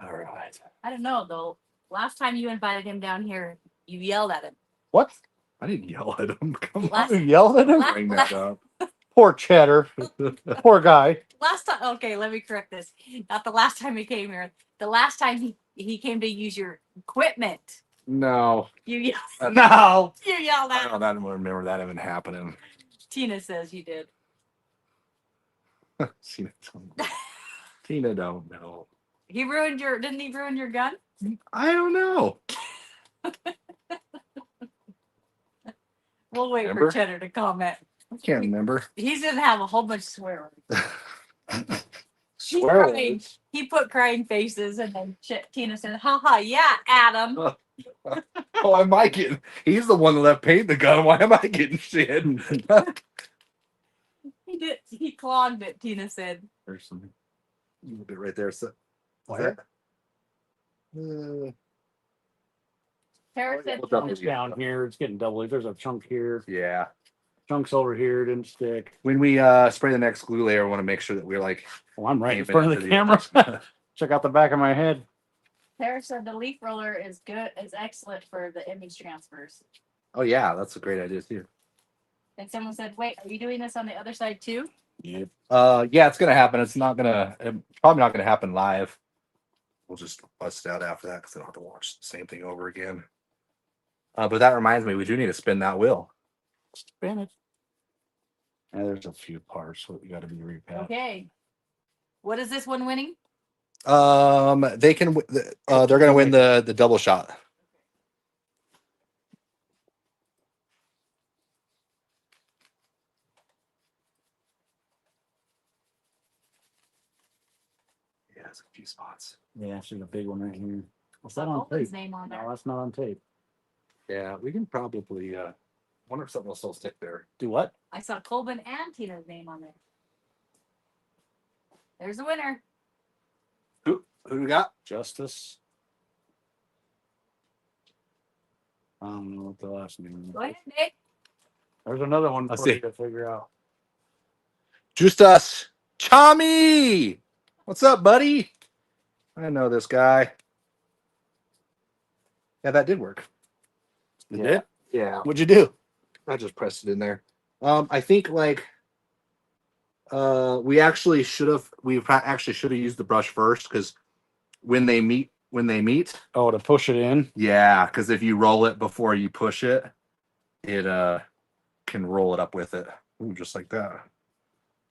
All right. I don't know though. Last time you invited him down here, you yelled at him. What? I didn't yell at him. Come Last- on. You yelled at him? La- Bring la- that up. Poor Cheddar. Poor guy. Last time, okay, let me correct this. Not the last time he came here. The last time he came to use your equipment, No. you yelled, No. you yelled I at him. don't remember that even happening. Tina says you did. Tina don't know. He ruined your. Didn't he ruin your gun? I don't know. We'll wait Remember? for Cheddar to comment. I can't remember. He's gonna have a whole bunch of swear words. She's Swear crying. words? He put crying faces, and then Tina said, "Ha ha, yeah, Adam." Oh, am I getting? He's the one that left paint the gun. Why am I getting shit? He did. He clogged it. Tina said. There's some a little bit right there. So, Where? Tara said, What's up? It's down here. It's getting double. There's a chunk here. yeah. Chunks over here didn't stick. When we spray the next glue layer, we want to make sure that we're like Well, I'm right in aiming front of into the camera. edges. Check out the back of my head. Tara said the leaf roller is good, is excellent for the image transfers. Oh yeah, that's a great idea too. And someone said, "Wait, are you doing this on the other side too?" Yep. Yeah, it's gonna happen. It's probably not gonna happen live. We'll just bust it out after that because I don't have to watch the same thing over again. But that reminds me, we do need to spin that wheel. Spin it. And there's a few parts that we got to be repacked. Okay. What is this one winning? They can. They're gonna win the double shot. Yeah, it's a few spots. Yeah, there's a big one right here. Is Saw that on Colton's tape? name on there. No, that's not on tape. Yeah, we can probably. Wonder if something will still stick there. Do what? I saw Colvin and Tina's name on there. There's the winner. Who we got? Justice. I don't know what the last name Go is. ahead, Nick. There's another one Let's for you see. to figure out. Just us. Tommy! What's up, buddy? I know this guy. Yeah, that did work. You did? Yeah. What'd you do? I just pressed it in there. I think like we actually should have used the brush first, because when they meet, Oh, to push it in? yeah, because if you roll it before you push it, it can roll it up with it. Ooh, just like that.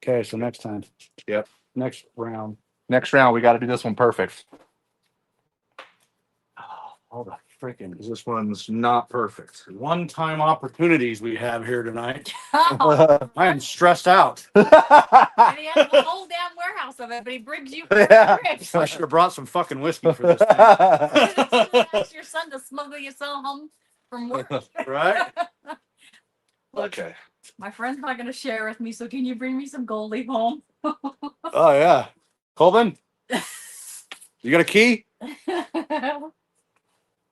Okay, so next time. Yep. Next round. Next round, we got to do this one perfect. Oh, all the freaking This one's not perfect. one-time opportunities we have here tonight. Oh, I am stressed out. and he has a whole damn warehouse of it, but he brings you Yeah. strips. I should have brought some fucking whiskey for this thing. Ask your son to smuggle you some home from work. Right? Okay. My friend's not going to share with me, so can you bring me some gold leaf home? Oh, yeah. Colvin? You got a key?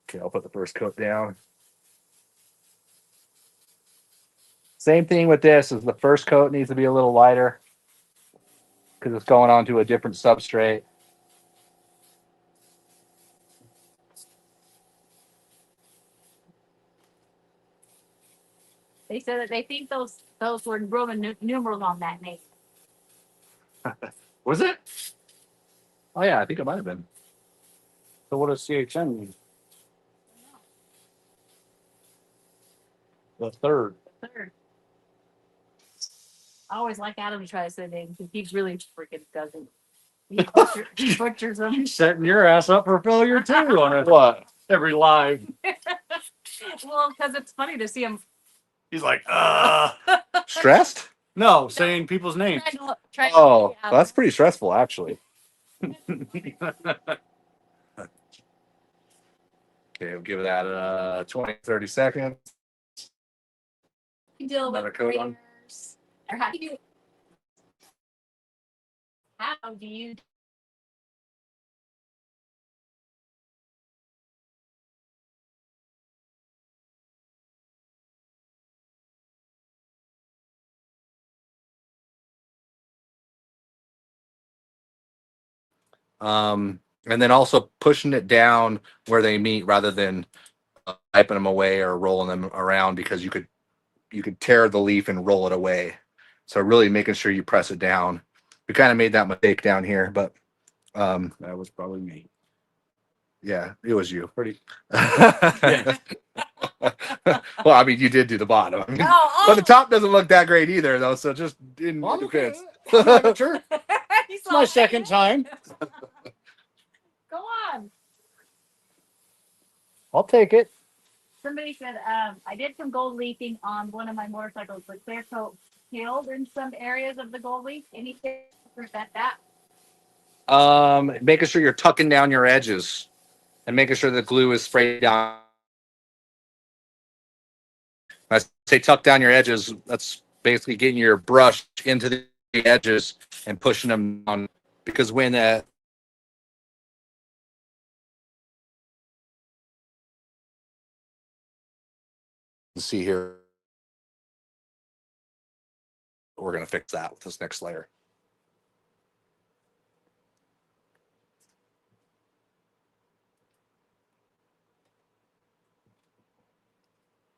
Okay, I'll put the first coat down. Same thing with this, is the first coat needs to be a little lighter because it's going onto a different substrate. They said that they think those were Roman numerals on that name. Was it? Oh yeah, I think it might have been. So what does CHN mean? The third. Third. I always like Adam to try to say names because he really freaking doesn't. He butchers them. You're setting your ass up for failure too on it. What? Every live. Well, because it's funny to see him He's like, Stressed? no, saying people's names. trying to Oh, say, that's pretty stressful, actually. Okay, we'll give that 20, 30 seconds. you deal Another with code on. prayers. Or how do you? How do you? And then also pushing it down where they meet rather than wiping them away or rolling them around, because you could tear the leaf and roll it away. So really making sure you press it down. We kind of made that mistake down here, but That was probably me. yeah, it was you. Pretty. Well, I mean, you did do the bottom. I mean, but the top doesn't look that great either, though. So just in I'm okay defense. with it. I'm amateur. He's It's my like, second time. Go on. I'll take it. Somebody said, I did some gold leafing on one of my motorcycles, but clear coat killed in some areas of the gold leaf. Anything to prevent that? Making sure you're tucking down your edges and making sure the glue is sprayed down. When I say tuck down your edges, that's basically getting your brush into the edges and pushing them down. Because when see here, we're going to fix that with this next layer.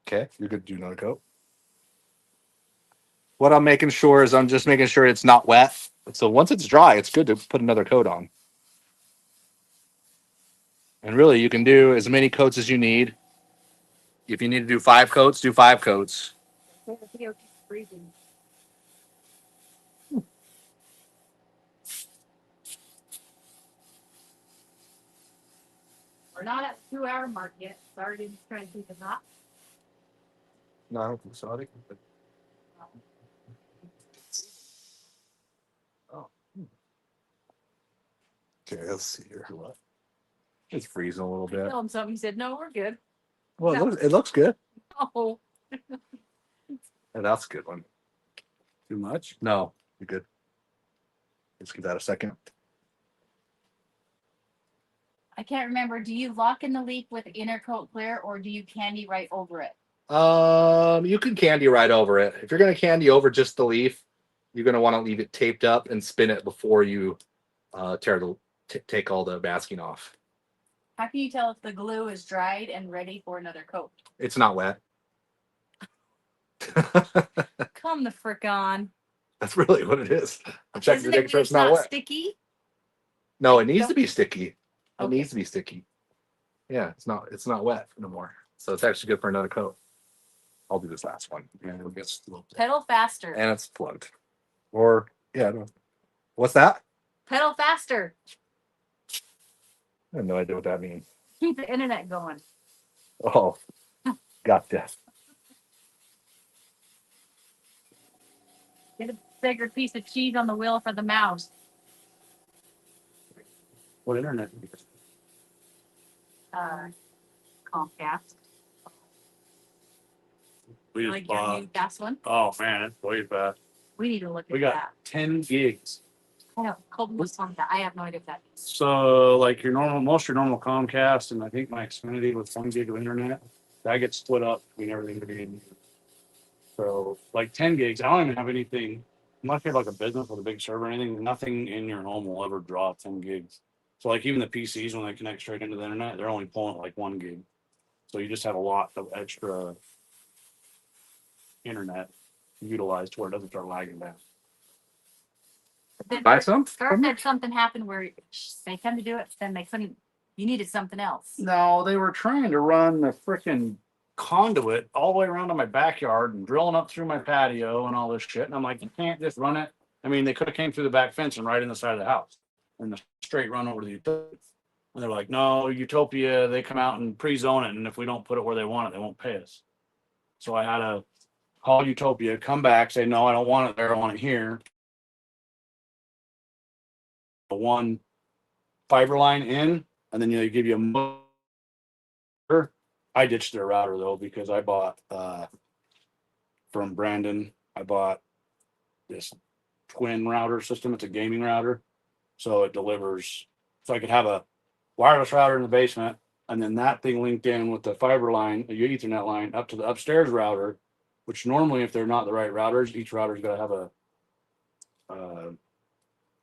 Okay, you're good to do another coat. What I'm making sure is I'm just making sure it's not wet. So once it's dry, it's good to put another coat on. And really, you can do as many coats as you need. If you need to do 5 coats, do 5 coats. The video keeps freezing. We're not at the 2-hour mark yet. Sorry to try to keep it hot. No, I don't think so. I think okay, let's see here. It's freezing a little bit. Tell him something. He said, "No, we're good." Well, it looks good. Oh, And that's a good one. Too much. No, you're good. Let's give that a second. I can't remember. Do you lock in the leaf with inner coat clear, or do you candy right over it? You can candy right over it. If you're going to candy over just the leaf, you're going to want to leave it taped up and spin it before you take all the masking off. How can you tell if the glue is dried and ready for another coat? It's not wet. Come the frick on. That's really what it is. I'm checking to Isn't it make sure when it's not wet. sticky? No, it needs to be sticky. It Okay. needs to be sticky. Yeah, it's not wet no more. So it's actually good for another coat. I'll do this last one. And it'll get a little bit. Pedal faster. And it's plugged. Or yeah, no. What's that? Pedal faster. I have no idea what that means. Keep the internet going. Oh, gotcha. Get a bigger piece of cheese on the wheel for the mouse. What internet? Comcast. We just Like your bought. new gas one. Oh man, it's way fast. We need to look We at got that. 10 gigs. I know. Colton was on that. I have no idea if that is. So like most your normal Comcast, and I think my Xfinity with 1 gig of internet, that gets split up between everything to be. So like 10 gigs, I don't even have anything. Unless you have like a business with a big server or anything, nothing in your home will ever draw 10 gigs. So like even the PCs, when they connect straight into the internet, they're only pulling like 1 gig. So you just have a lot of extra internet utilized to where it doesn't start lagging down. Buy some? Scar said something happened where they come to do it, then they couldn't. You needed something else. No, they were trying to run the freaking conduit all the way around to my backyard and drilling up through my patio and all this shit. And I'm like, you can't just run it. I mean, they could have came through the back fence and right in the side of the house and the straight run over to the utility. And they're like, no, Utopia, they come out and pre-zone it. And if we don't put it where they want it, they won't pay us. So I had to call Utopia, come back, say, no, I don't want it there. I want it here. One fiber line in, and then they give you a motor. I ditched their router though, because I bought from Brandon, I bought this twin router system. It's a gaming router. So it delivers, so I could have a wireless router in the basement, and then that thing linked in with the fiber line, the Ethernet line up to the upstairs router, which normally if they're not the right routers, each router's got to have a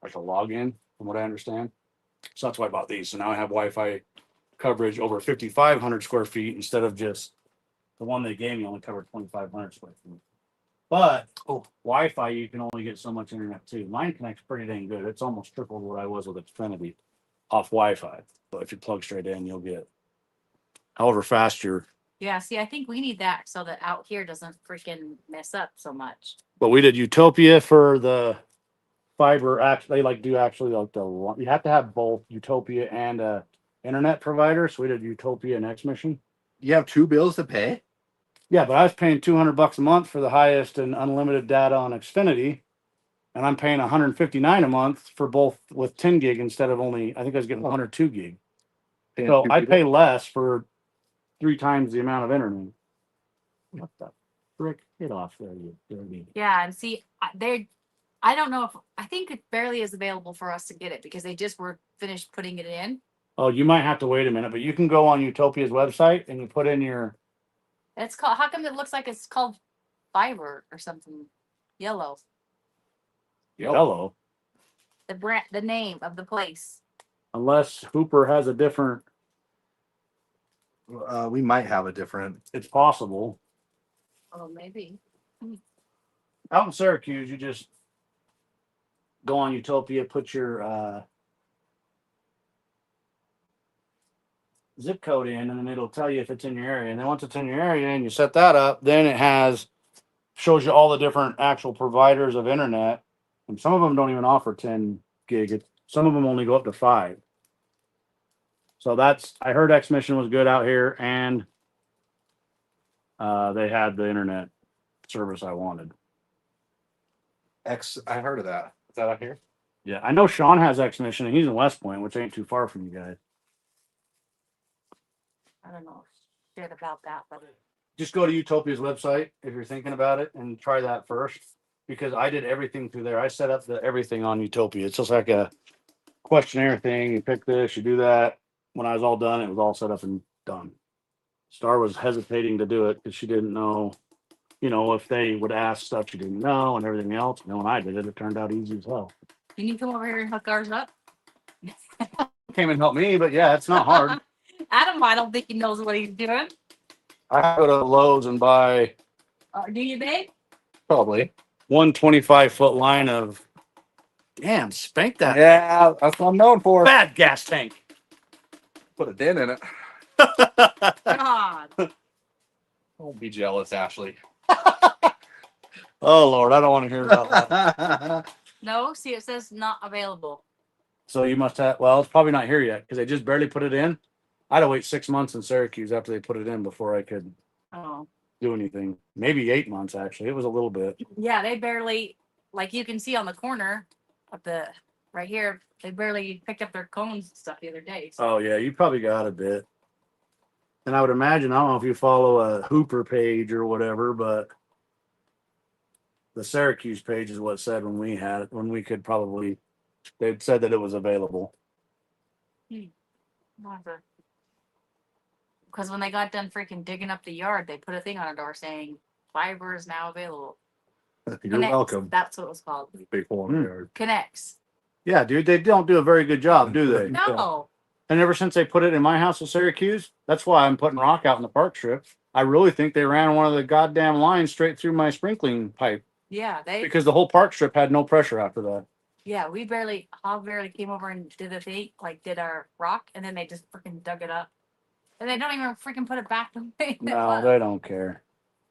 like a login, from what I understand. So that's why I bought these. So now I have Wi-Fi coverage over 5,500 square feet instead of just the one they gave me only covered 2,500 square feet. But Wi-Fi, you can only get so much internet too. Mine connects pretty dang good. It's almost tripled what I was with Xfinity off Wi-Fi. But if you plug straight in, you'll get however fast you're. Yeah, see, I think we need that so that out here doesn't freaking mess up so much. But we did Utopia for the fiber. Actually, they do actually like you have to have both Utopia and a internet provider. So we did Utopia and X Mission. You have 2 bills to pay? Yeah, but I was paying $200 a month for the highest and unlimited data on Xfinity, and I'm paying $159 a month for both with 10 gig instead of only. I think I was getting 102 gig. So I pay less for 3 times the amount of internet. What the frick? Get off there, you dirty. Yeah, and see, I don't know if, I think it barely is available for us to get it because they just were finished putting it in. Oh, you might have to wait a minute, but you can go on Utopia's website and you put in your. It's called, how come it looks like it's called fiber or something? Yellow. Yellow. The brand, the name of the place. Unless Hooper has a different. We might have a different. It's possible. Oh, maybe. Out in Syracuse, you just go on Utopia, put your zip code in, and then it'll tell you if it's in your area. And then once it's in your area and you set that up, then it shows you all the different actual providers of internet. And some of them don't even offer 10 gig. Some of them only go up to 5. So I heard X Mission was good out here, and they had the internet service I wanted. I heard of that. Is that out here? Yeah, I know Sean has X Mission, and he's in West Point, which ain't too far from you guys. I don't know shit about that, but Just go to Utopia's website if you're thinking about it, and try that first, because I did everything through there. I set up everything on Utopia. It's just like a questionnaire thing. You pick this, you do that. When I was all done, it was all set up and done. Star was hesitating to do it because she didn't know, if they would ask stuff she didn't know and everything else. And then when I did it, it turned out easy as hell. you need to come over here and hook ours up. Came and helped me, but yeah, it's not hard. Adam, I don't think he knows what he's doing. I go to Lowe's and buy Do you, babe? Probably. 125-foot line of. Damn, spank that Yeah, that's what I'm known for. bad gas tank. Put a dent in it. God. Don't be jealous, Ashley. Oh Lord, I don't want to hear about that. No, see, it says not available. So you must have. Well, it's probably not here yet because they just barely put it in. I had to wait 6 months in Syracuse after they put it in before I could Oh. do anything. Maybe 8 months actually. It was a little bit. Yeah, they barely, like you can see on the corner of right here, they barely picked up their cones and stuff the other day. So. Oh yeah, you probably got a bit. And I would imagine, I don't know if you follow a Hooper page or whatever, but the Syracuse page is what said when we had it, when we could probably, they'd said that it was available. Because when they got done freaking digging up the yard, they put a thing on a door saying fiber is now available. You're Connects. welcome. That's what it was called. Big hole in the yard. Connects. Yeah, dude, they don't do a very good job, do they? No. And ever since they put it in my house in Syracuse, that's why I'm putting rock out in the park strip. I really think they ran one of the goddamn lines straight through my sprinkling pipe Yeah, because the whole park strip had no pressure after that. Yeah, Hog barely came over and did a thing, like did our rock, and then they just freaking dug it up. And they don't even freaking put it back the way it No, was. they don't care.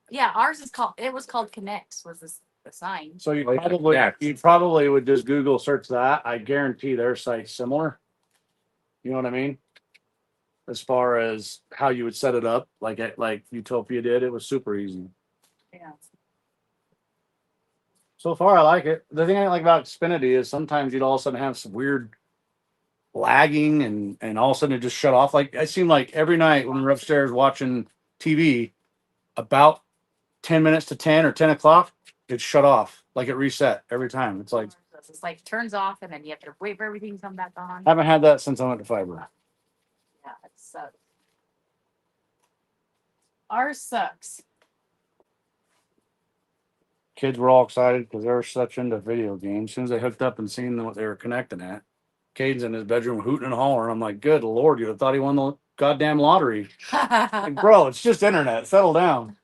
Yeah, ours is called. It was called Connects. Was this the sign? So you Like probably Connect. you probably would just Google search that. I guarantee their site's similar. You know what I mean? As far as how you would set it up, like Utopia did, it was super easy. Yeah. So far, I like it. The thing I like about Xfinity is sometimes you'd all of a sudden have some weird lagging and all of a sudden it just shut off. Like it seemed like every night when we were upstairs watching TV, about 10 minutes to 10 or 10 o'clock, it shut off. Like it reset every time. It's like It's like turns off and then you have to wait for everything to come back on. I haven't had that since I went to fiber. Yeah, it sucks. Ours sucks. Kids were all excited because they were such into video games. As soon as they hooked up and seen what they were connecting at, Cade's in his bedroom hooting and hollering. I'm like, good Lord, you'd have thought he won the goddamn lottery. Like, bro, it's just internet. Settle down.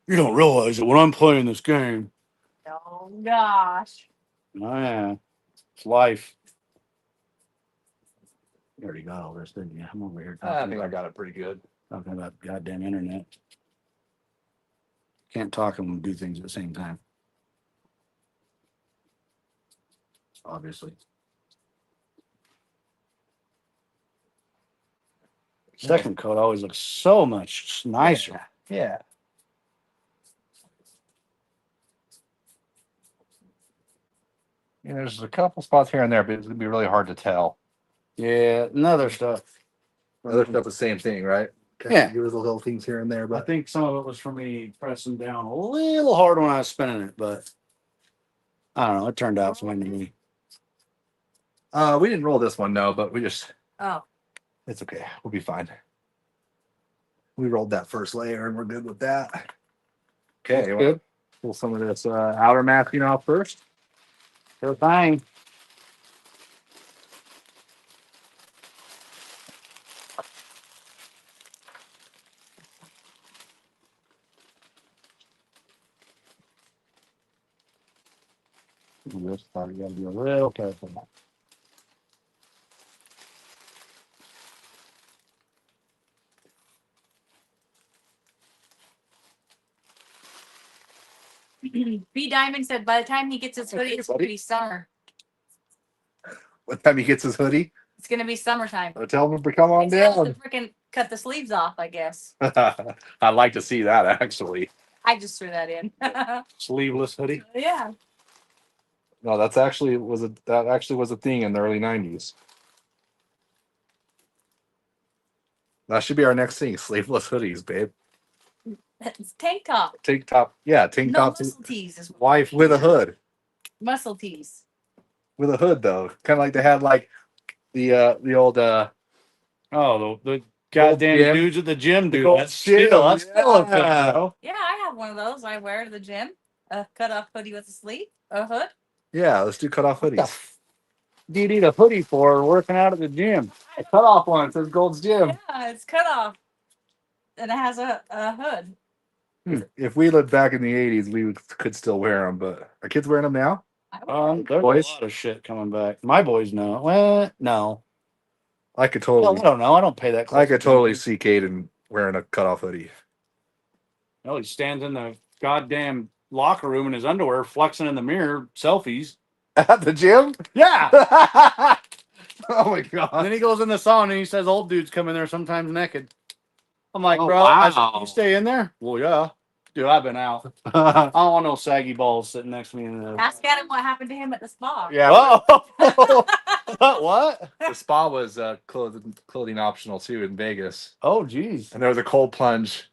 You don't realize that when I'm playing this game. Oh gosh. Oh, yeah. It's life. You already got all this, didn't you? I'm over here talking got it pretty good. about goddamn internet. Can't talk and do things at the same time. Obviously. Second coat always looks so much nicer. Yeah. There's a couple spots here and there, but it's gonna be really hard to tell. Yeah, another stuff. Other stuff, the same thing, right? Yeah. There was the little things here and there, I but think some of it was from me pressing down a little hard when I was spinning it, but I don't know. It turned out fine to me. we didn't roll this one, no, but we just Oh. it's okay. We'll be fine. We rolled that first layer and we're good with that. Okay, That's well, good. pull some of this outer masking off first. Sure thing. This part you gotta be a little careful. B Diamond said by the time he gets his hoodie, it's gonna be summer. What time he gets his hoodie? It's gonna be summertime. Tell him to come on He's gonna have down. to freaking cut the sleeves off, I guess. I'd like to see that actually. I just threw that in. Sleeveless hoodie. Yeah. No, that actually was a thing in the early 90s. That should be our next thing, sleeveless hoodies, babe. It's tank top. Tank top, yeah, tank No tops muscle tees is Wife with a hood. muscle tees. With a hood though. Kind of like they had like the old Oh, the goddamn gym. dudes at the gym do gold that. gym, That's still a yeah. bro. Yeah, I have one of those. I wear to the gym. A cut off hoodie with a sleeve, a hood. Yeah, let's do cut off What the hoodies. f- do you need a hoodie for working out at the gym? A cut off one, it says Gold's Gym. Yeah, it's cut off, and it has a hood. If we lived back in the 80s, could still wear them, but are kids wearing them now? I wear it. There's Boys? a lot of shit coming back. My boys know. Well, no. I could Well, totally I don't know. I don't pay that close I could totally attention. see Caden wearing a cut off hoodie. No, he stands in the goddamn locker room in his underwear, flexing in the mirror, selfies. At the gym? Yeah. Oh my And god. then he goes in the sauna and he says old dudes come in there sometimes naked. I'm like, Oh, bro, wow. you stay in there? Well, yeah. Dude, I've been out. I don't want no saggy balls sitting next to me in the Ask Adam what happened to him at the spa. Yeah. Oh, what? The spa was clothing optional too in Vegas. Oh, geez. And there was a cold plunge.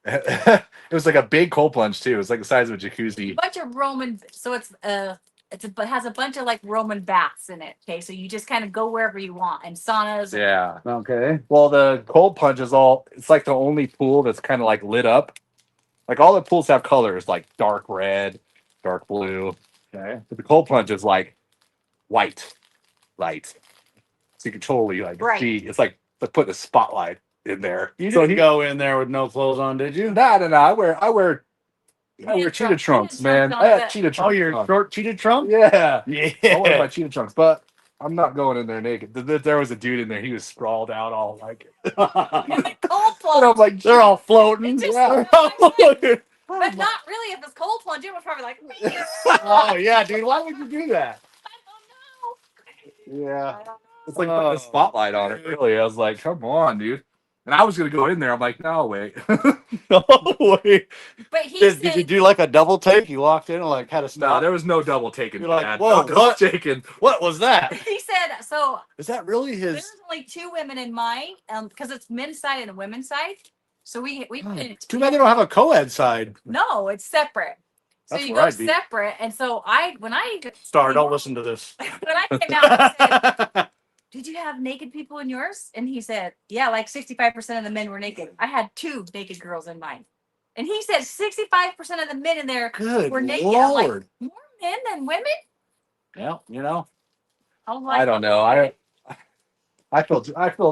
It was like a big cold plunge too. It was like the size of a jacuzzi. A bunch of Roman, so it has a bunch of like Roman baths in it. Okay, so you just kind of go wherever you want and saunas. And, Yeah. Okay. Well, the cold plunge is it's like the only pool that's kind of like lit up. Like all the pools have colors like dark red, dark blue. Okay. But the cold plunge is like white light. So you can totally like Right. see. It's like putting a spotlight in there. You So didn't go in there with no clothes on, did you? No. I wear cheetah trunks, man. trunks I on have it. cheetah Oh, trunks. your on. short cheetah trunk? Yeah. I wear Yeah. my cheetah trunks, but I'm not going in there naked. There was a dude in there. He was sprawled out, all like. Cold And plunge. I'm like, They're all floating. It just- yeah. But not really. If it's cold plunge, it was probably like, Oh yeah, dude. Why would you do that? I don't know. Yeah. I don't know. It's like putting a spotlight on it. Really, I was like, come on, dude. And I was gonna go in there. I'm like, no, wait. No way. But he Did you said, do like a double take? You walked in and like had a No, stop. there was no double taking. You're like, Dad. whoa, No double what? taking. What was that? he said, so Is that really his? there's only 2 women in mine, because it's men's side and a women's side. So we Too bad they don't have a co-ed side. No, it's separate. So That's you where go I'd be. separate, and so when I Star, don't listen to this. when I came out, I said, did you have naked people in yours? And he said, yeah, like 65% of the men were naked. I had 2 naked girls in mine. And he said 65% of the men in there Good were naked. I'm like, Lord. more men than women? Yeah, you know. I was like, I don't know. I feel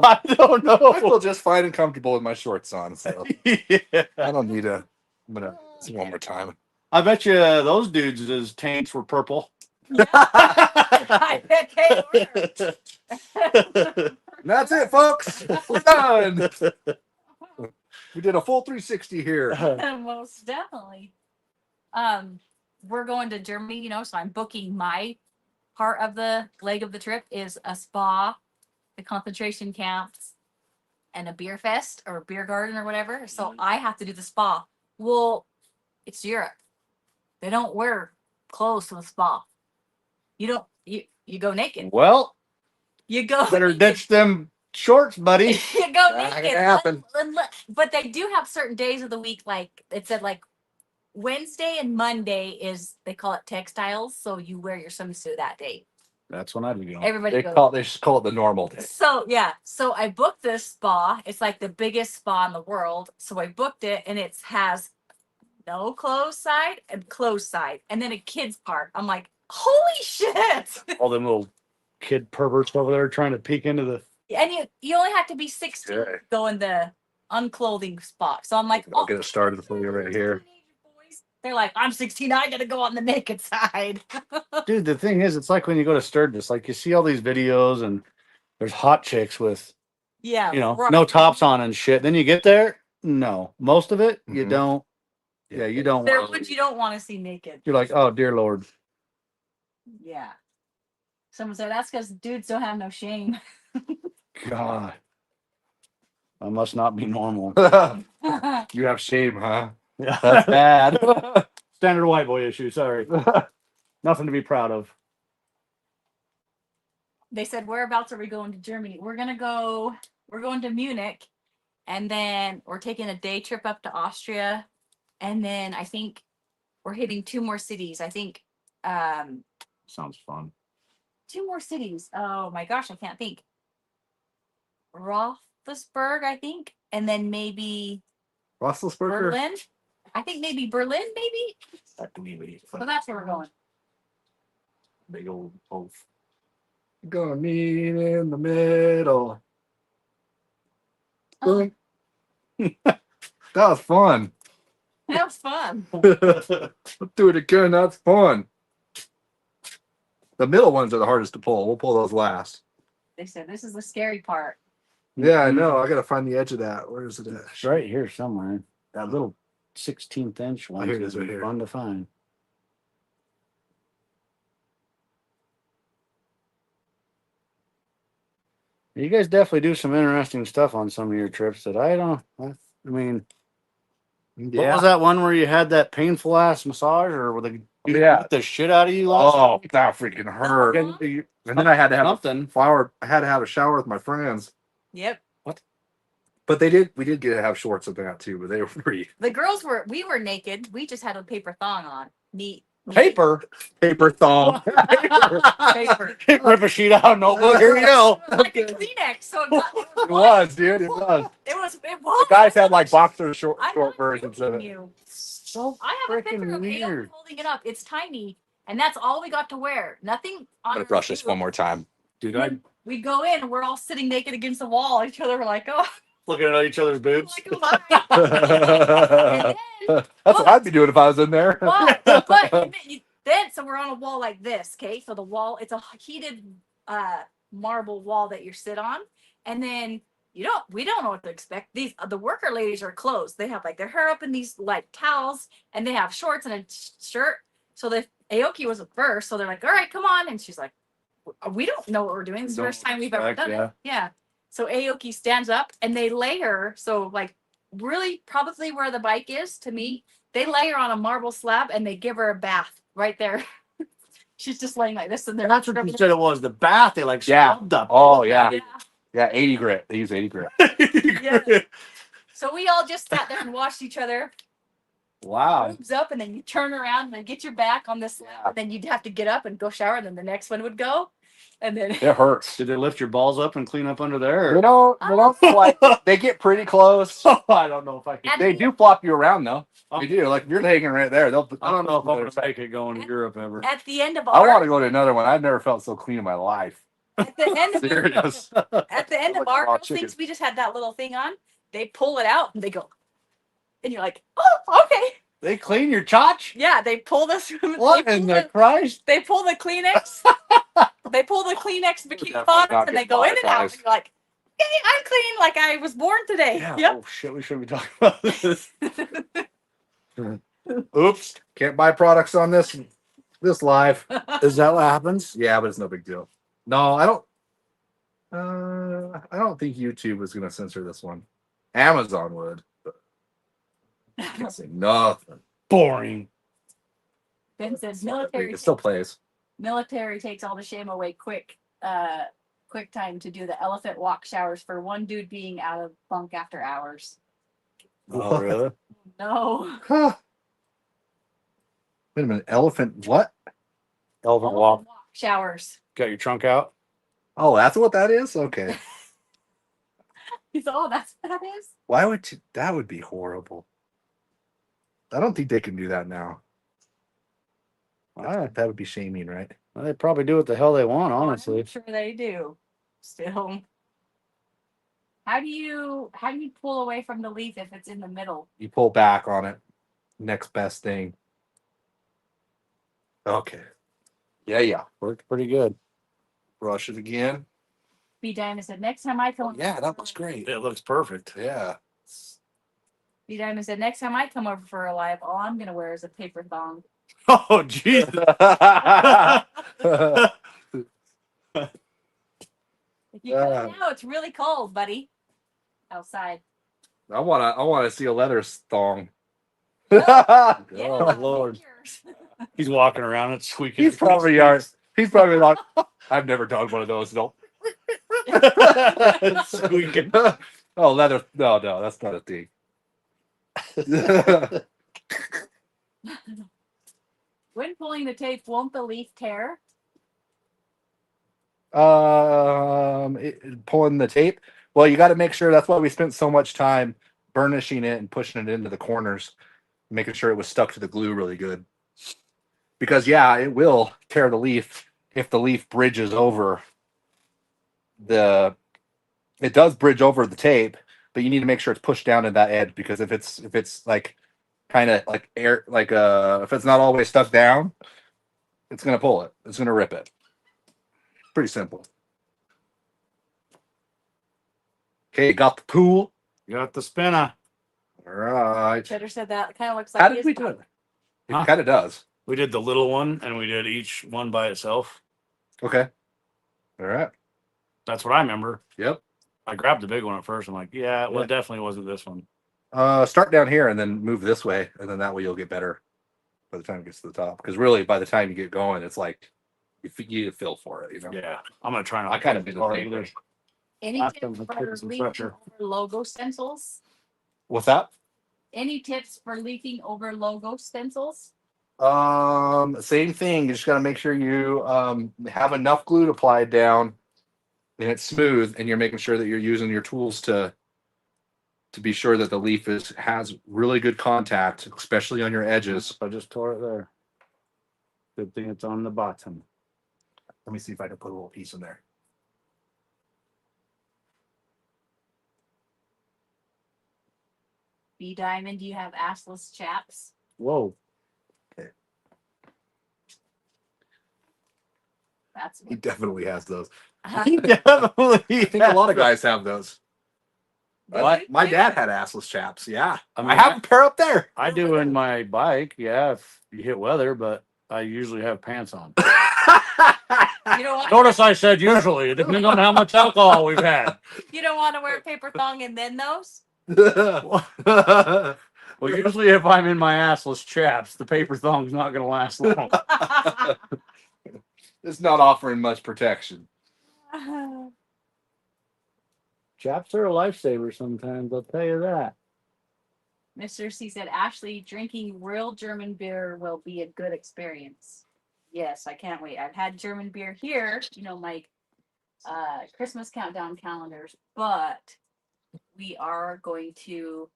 I don't know. just fine and comfortable with my shorts on. So Yeah. I don't need a. I'm gonna see one more time. I bet you those dudes' taints were purple. yeah, I bet they were. And that's it, folks. We're done. We did a full 360 here. Most definitely. We're going to Germany, so I'm booking my part of the leg of the trip is a spa, the concentration camps, and a beer fest or beer garden or whatever. So I have to do the spa. Well, it's Europe. They don't wear clothes to the spa. You don't. You go naked. Well, You go. better naked. ditch them shorts, buddy. You go Not naked. gonna happen. But they do have certain days of the week, like it said, like Wednesday and Monday is they call it textiles, so you wear your swimsuit that day. That's when I'd be going. Everybody They goes. just call it the normal day. So yeah, so I booked this spa. It's like the biggest spa in the world. So I booked it, and it has no clothes side and clothes side, and then a kids part. I'm like, holy shit! All them little kid perverts over there trying to peek into the. And you only have to be 16 Okay. to go in the unclothing spot. So I'm like, I'll get it started for you right here. boys. They're like, I'm 16. I gotta go on the naked side. Dude, the thing is, it's like when you go to Sturgis, like you see all these videos and there's hot chicks with, Yeah, right. no tops on and shit. Then you get there, no. Most of it, you Mhm. don't. Yeah, you don't. They're wanna- ones you don't want to see naked. You're like, oh dear Lord. Yeah. Someone said that's because dudes don't have no shame. God. I must not be normal. You have shame, huh? Yeah. That's bad. Standard white boy issue, sorry. Nothing to be proud of. They said, whereabouts are we going to Germany? We're going to Munich, and then we're taking a day trip up to Austria, and then I think we're hitting 2 more cities. I think Sounds fun. 2 more cities. Oh my gosh, I can't think. Roethlisberg, I think, and then maybe Russellsburger. Berlin. I think maybe Berlin, maybe. That to me, So that's where we're going. big old oaf. Gonna meet in the middle. Oh, That was fun. that was fun. Let's do it again. That's fun. The middle ones are the hardest to pull. We'll pull those last. They said this is the scary part. Yeah, I know. I gotta find the edge of that. Where is it at? It's right here somewhere. That little 16th inch one. here it is, right here. Fun to find. You guys definitely do some interesting stuff on some of your trips that I don't. I mean, what was that one where you had that painful ass massage, or were they Yeah. beat the shit out of you last? Oh, that freaking hurt. time? And then I had to have Something. I had to have a shower with my friends. Yep. But we did get to have shorts with that too, but they were pretty The girls we were naked. We just had a paper thong on. Neat. Paper. paper thong. Paper. Rip a sheet out. No, well, here you go. Like a Kleenex. So It was, dude. It was. It was. The guys had like boxer short I'm not versions of joking it. you. So I have a picture freaking of me weird. holding it up. It's tiny, and that's all we got to wear. Nothing. I'm gonna brush this one more time. Dude, I We go in, and we're all sitting naked against the wall. Each other, we're like, oh, looking at each other's boobs. like, oh my. And then, That's what I'd be doing if I was in there. well, but then so we're on a wall like this, okay? So the wall, it's a heated marble wall that you sit on, and then we don't know what to expect. These the worker ladies are clothes. They have like their hair up in these like towels, and they have shorts and a shirt. So the Aoki was at first, so they're like, "All right, come on," and she's like, "We don't know what we're doing. It's the first time we've ever done it." Yeah. So Aoki stands up, and they lay her. So like, really, probably where the bike is to me, they lay her on a marble slab, and they give her a bath right there. She's just laying like this, and they're That's what you said it was. The bath, they like Yeah. scrubbed up. Oh yeah. Yeah. Yeah, 80 grit. They use 80 grit. Yeah. So we all just sat there and watched each other. Wow. Boobs up, and then you turn around and then get your back on this slab, Yeah. and then you'd have to get up and go shower, and then the next one would go, and then It hurts. Did they lift your balls up and clean up under there? They don't like, they get pretty close. I don't know if I can. At They the- do flop you around though. They do. Like if you're hanging right there, they'll. I don't know if I'm gonna make it going to Europe ever. at the end of I want our to go to another one. I've never felt so clean in my life. at the end of Serious. at the end of Like our raw girls' chicken. things, we just had that little thing on. They pull it out and they go, and you're like, "Oh, okay." They clean your chotch? Yeah, they pull this. What in the Christ? They pull the Kleenex. They pull the Kleenex bikini Definitely bottoms, not and they get go in and out. monetized. And you're like, "Hey, I'm clean, like I was born today." Yeah. Yep. Oh shit, we shouldn't be talking about this. Oops. Can't buy products on this live. Is that what happens? Yeah, but it's no big deal. No, I don't. I don't think YouTube is gonna censor this one. Amazon would. But I can't say nothing. Boring. Ben says It still plays. military takes all the shame away quick time to do the elephant walk showers for one dude being out of bunk after hours. Oh really? No. Huh. Wait a minute. Elephant what? Elephant walk. Showers. Got your trunk out? Oh, that's what that is? Okay. He's oh, that's what that is. Why would you? That would be horrible. I don't think they can do that now. That would be shaming, right? Well, they probably do what the hell they want, I'm honestly. sure they do. Still. How do you pull away from the leaf if it's in the middle? You pull back on it. Next best thing. Okay. Yeah. Worked pretty good. Brush it again. B Diamond said next time I come Yeah, that looks great. It looks perfect. Yeah. B Diamond said next time I come over for a live, all I'm gonna wear is a paper thong. Oh Jesus. If you come now, it's really cold, buddy. Outside. I wanna see a leather thong. Yeah, Oh, like Lord. fingers. He's walking around and squeaking. He's probably like, I've never done one of those. No. Squeaking. Oh, leather. No, that's not a thing. When pulling the tape, won't the leaf tear? Pulling the tape. Well, you got to make sure. That's why we spent so much time burnishing it and pushing it into the corners, making sure it was stuck to the glue really good. Because yeah, it will tear the leaf if the leaf bridges over the. It does bridge over the tape, but you need to make sure it's pushed down to that edge, because if it's like kind of like air, like if it's not always stuck down, it's gonna pull it. It's gonna rip it. Pretty simple. Okay, got the tool. You got the spinner. All right. Cheddar said that kind of looks like How did his we do it? It Huh? kind of does. We did the little one and we did each one by itself. Okay. All right. That's what I remember. Yep. I grabbed the big one at first. I'm like, yeah, well, Yeah. it definitely wasn't this one. Start down here and then move this way, and then that way you'll get better by the time it gets to the top. Because really, by the time you get going, it's like you need to feel for it. You know. Yeah, I'm gonna try not. I kind of do the same thing. Any Ask tips them to for put some leafing pressure. over logo stencils? What's that? Any tips for leafing over logo stencils? Same thing. You just got to make sure you have enough glue applied down, and it's smooth, and you're making sure that you're using your tools to be sure that the leaf has really good contact, especially on your edges. I just tore it there. Good thing it's on the bottom. Let me see if I can put a little piece in there. B Diamond, do you have assless chaps? Whoa. That's He what. definitely has those. Definitely. I think a lot of guys have those. What? My dad had assless chaps. Yeah, I I, mean, have a pair up there. I do in my bike, yeah, if you hit weather, but I usually have pants on. You don't want Notice I said usually, depending on how much alcohol we've had. you don't want to wear a paper thong and then those. Well, usually if I'm in my assless chaps, the paper thong's not going to last long. It's not offering much protection. Chaps are a lifesaver sometimes, I'll tell you that. Mr. C said, Ashley, drinking real German beer will be a good experience. Yes, I can't wait. I've had German beer here, my Christmas countdown calendars, but we are going to,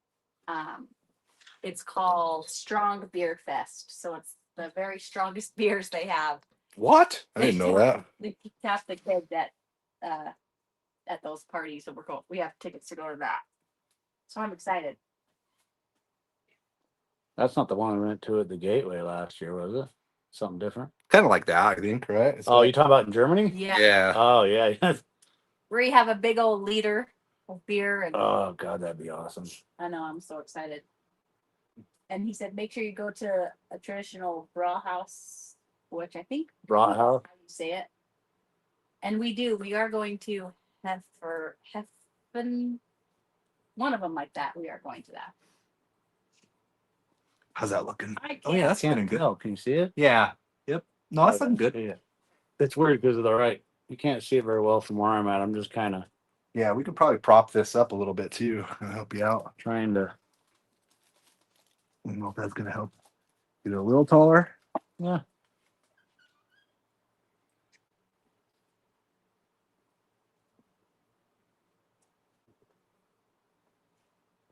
it's called Strong Beer Fest. So it's the very strongest beers they have. What? I didn't know that. They tap the kids at those parties. So we have tickets to go to that. So I'm excited. That's not the one we went to at the Gateway last year, was it? Something different? Kind of like that, I think, right? It's Oh, like- you talking about in Germany? Yeah. yeah. Oh, yeah. Where you have a big old liter of beer and Oh, God, that'd be awesome. I know, I'm so excited. And he said, make sure you go to a traditional Brauhaus, which I think Brauhaus? how you say it. And we are going to Heffen, one of them like that. We are going to that. How's that looking? I can't. Oh yeah, that's looking good. Oh, can you see it? Yeah. Yep. No, that's looking good. Yeah. It's weird because of the right. You can't see it very well from where I'm at. I'm just kind of Yeah, we could probably prop this up a little bit too. That'll help you out. trying to. I don't know if that's gonna help. Get it a little taller. Yeah.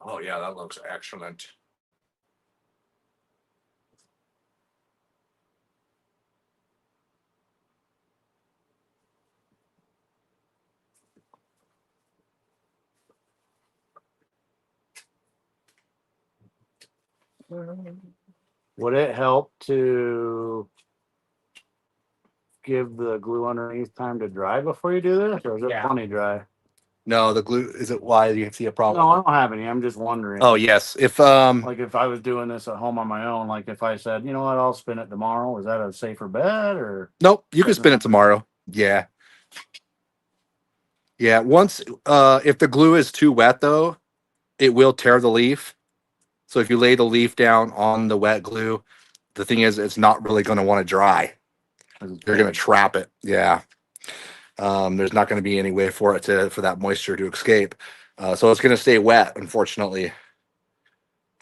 Oh yeah, that looks excellent. Would it help to give the glue underneath time to dry before you do this, or is it Yeah. plenty dry? No, the glue is it why you see a problem? No, I don't have any. I'm just wondering. Oh yes. If Like if I was doing this at home on my own, like if I said, you know what, I'll spin it tomorrow, is that a safer bet or? nope, you can spin it tomorrow. Yeah. Yeah. Once if the glue is too wet though, it will tear the leaf. So if you lay the leaf down on the wet glue, the thing is it's not really going to want to dry. You're going to trap it. Yeah. There's not going to be any way for that moisture to escape. So it's going to stay wet, unfortunately.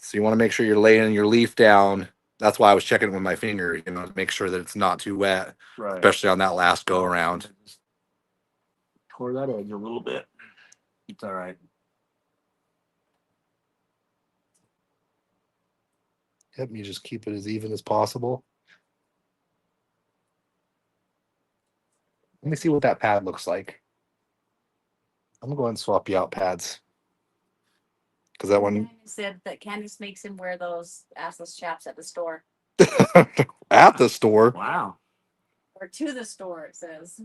So you want to make sure you're laying your leaf down. That's why I was checking it with my finger, to make sure that it's not too wet, Right. especially on that last go around. Tore that edge a little bit. It's all right. Yep, you just keep it as even as possible. Let me see what that pad looks like. I'm gonna go ahead and swap you out pads. Because that one Said that Candace makes him wear those assless chaps at the store at the store, Wow. or to the store. It says.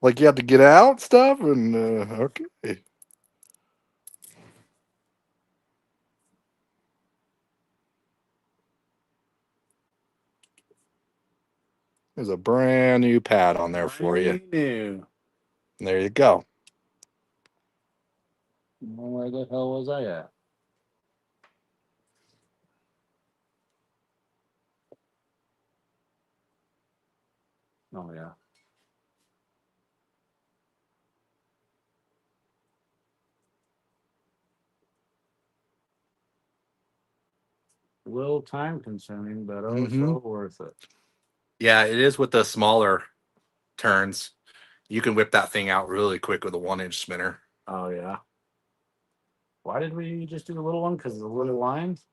like you have to get out stuff and okay. There's a brand new pad on there for you. New. There you go. Where the hell was I at? Oh yeah. A little time consuming, but oh, so worth it. Yeah, it is with the smaller turns. You can whip that thing out really quick with a 1-inch spinner. Oh yeah. Why did we just do the little one? Because of the little lines?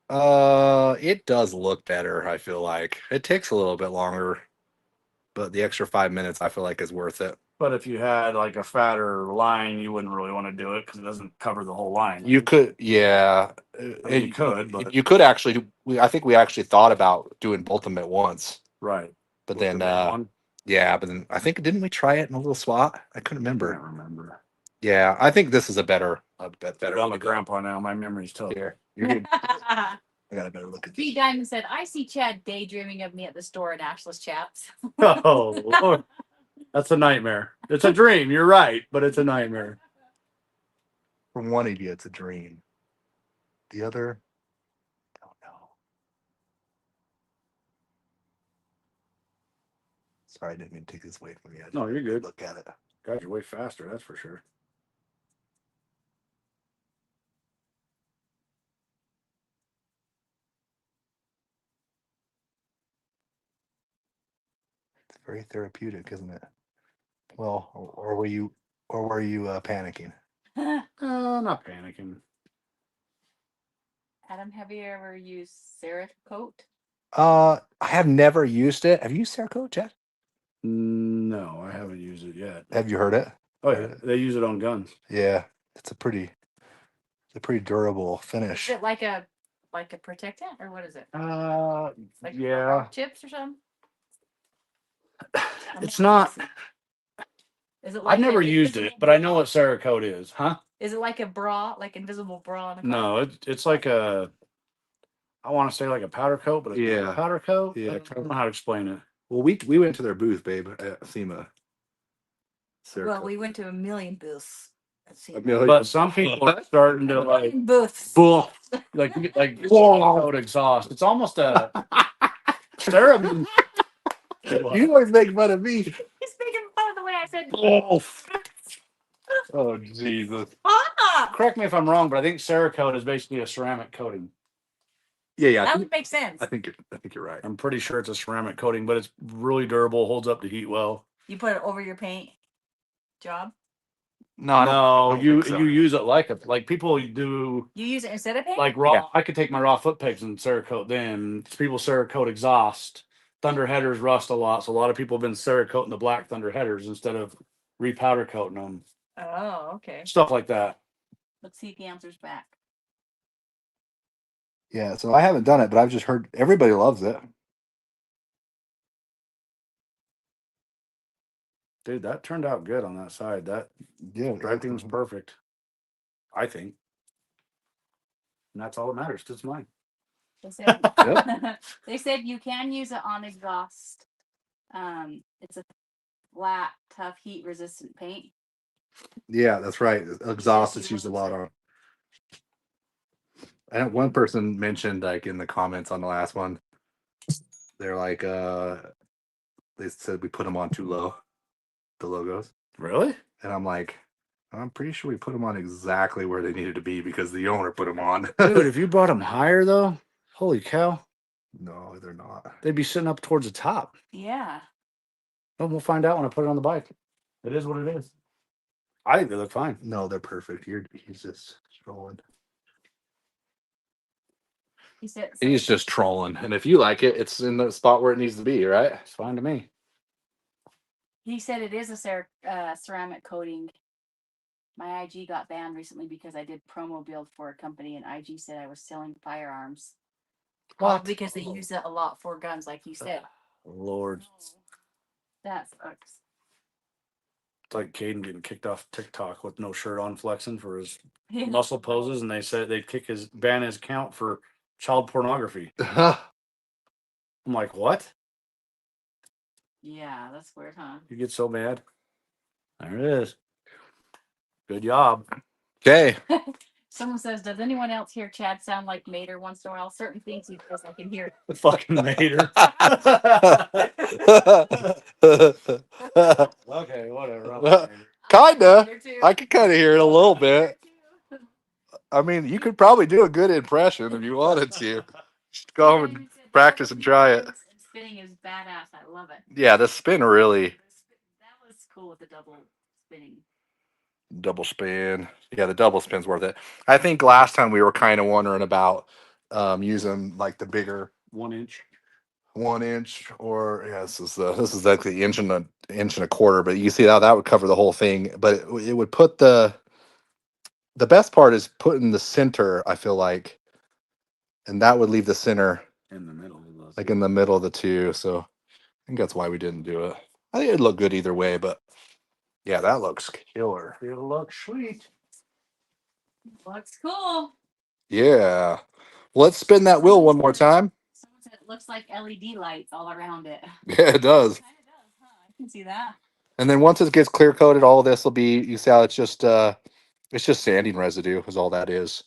It does look better, I feel like. It takes a little bit longer, but the extra 5 minutes I feel like is worth it. But if you had like a fatter line, you wouldn't really want to do it because it doesn't cover the whole line. You could, yeah. I mean, you could, but You could actually, I think we actually thought about doing both of them at once. right. But With then, the big one. Yeah, but then I think didn't we try it in a little slot? I couldn't I remember. don't remember. Yeah, I think this is a better Better. I'm a grandpa now. My memery's tough. Here, you're good. I got a better look at B this. Diamond said, I see Chad daydreaming of me at the store in Ashless Chaps. Oh Lord, that's a nightmare. It's a dream. You're right, but it's a nightmare. From one of you, it's a dream. The other, don't know. Sorry, I didn't mean to take this away from you. I No, you're good. Look at it. God, you're way faster. That's for sure. It's very therapeutic, isn't it? Well, or were you panicking? Not panicking. Adam, have you ever used Cerakote? I have never used it. Have you used Cerakote, Chad? No, I haven't used it yet. Have you heard it? Oh yeah, they use it on guns. Yeah, it's a pretty durable Is finish. it like a protectant or what is it? Like Yeah, rock chips or something? it's not. Is it I've never an used it, invisible but I know bra? what Cerakote is, huh? Is it like a bra, like invisible bra? On the No, it's like a. I want to say like a powder coat, but it's not Yeah. a powder coat. Yeah, I don't know how to explain it. Well, we went to their booth, babe, at SEMA. Well, we went to a million booths. Let's see. But some people are starting to like Booths. bull, like Cerakote exhaust. It's almost a Sarah. You always make fun of me. He's making fun of the way I said. Oh Jesus. Ah, Correct me if I'm wrong, but I think Cerakote is basically a ceramic coating. Yeah. that would make sense. I think you're right. I'm pretty sure it's a ceramic coating, but it's really durable, holds up to heat well. You put it over your paint job. No, I don't you think so. you use it like people do You use it instead of paint. like raw. Yeah. I could take my raw foot pegs and Cerakote them. People Cerakote exhaust. Thunder headers rust a lot, so a lot of people have been Cerakoting the black Thunder headers instead of repowder coating them. Oh, okay. Stuff like that. Let's see if he answers back. Yeah, so I haven't done it, but I've just heard everybody loves it. Dude, that turned out good on that side. That Yeah, striping was perfect. I think. And that's all that matters. It's mine. They said, Yep. they said you can use it on exhaust. It's a flat, tough, heat resistant paint. Yeah, that's right. Exhaust is used a lot on. I know one person mentioned like in the comments on the last one, they're like, they said we put them on too low, the logos, Really? and I'm like, I'm pretty sure we put them on exactly where they needed to be because the owner put them on. Dude, if you brought them higher though, holy cow, No, they're not. they'd be sitting up towards the top. Yeah. Well, we'll find out when I put it on the bike. It is what it is. I think they look fine. No, they're perfect. He's just trolling. He said He's just trolling, and if you like it, it's in the spot where it needs to be, right? It's fine to me. he said it is a ceramic coating. My IG got banned recently because I did promo build for a company, and IG said I was selling firearms. Well, because they use it a lot for guns, like you said. Lord. That sucks. It's like Caden getting kicked off TikTok with no shirt on flexing for his Yeah. muscle poses, and they said they'd ban his account for child pornography. Yeah, I'm like, what? Yeah, that's weird, huh? You get so mad? There it is. Good job. okay. Someone says, does anyone else hear Chad sound like Mater once in a while? Certain things he does, I can hear. Fucking Mater. Okay, whatever. Kinda. Mater too. I could kind of hear it a little bit. I mean, you could probably do a good impression if you wanted to. Just go home and David said, practice and try it. Spinning is badass. I love it. Yeah, the spin really That was cool with the double spinning. double spin. Yeah, the double spin's worth it. I think last time we were kind of wondering about using like the bigger 1 inch. 1 inch, or yeah, this is like the inch and a quarter. But you see how that would cover the whole thing. But it would put the best part is putting the center. I feel like, and that would leave the center In the middle of those. like in the middle of the two. So I think that's why we didn't do it. I think it'd look good either way, but yeah, that looks killer. It looks sweet. Looks cool. Yeah. Let's spin that wheel one more time. Someone said it looks like LED lights all around it. Yeah, it does. Kind of does, huh? I can see that. And then once it gets clear coated, all of this will be, you see how it's just sanding residue is all that is.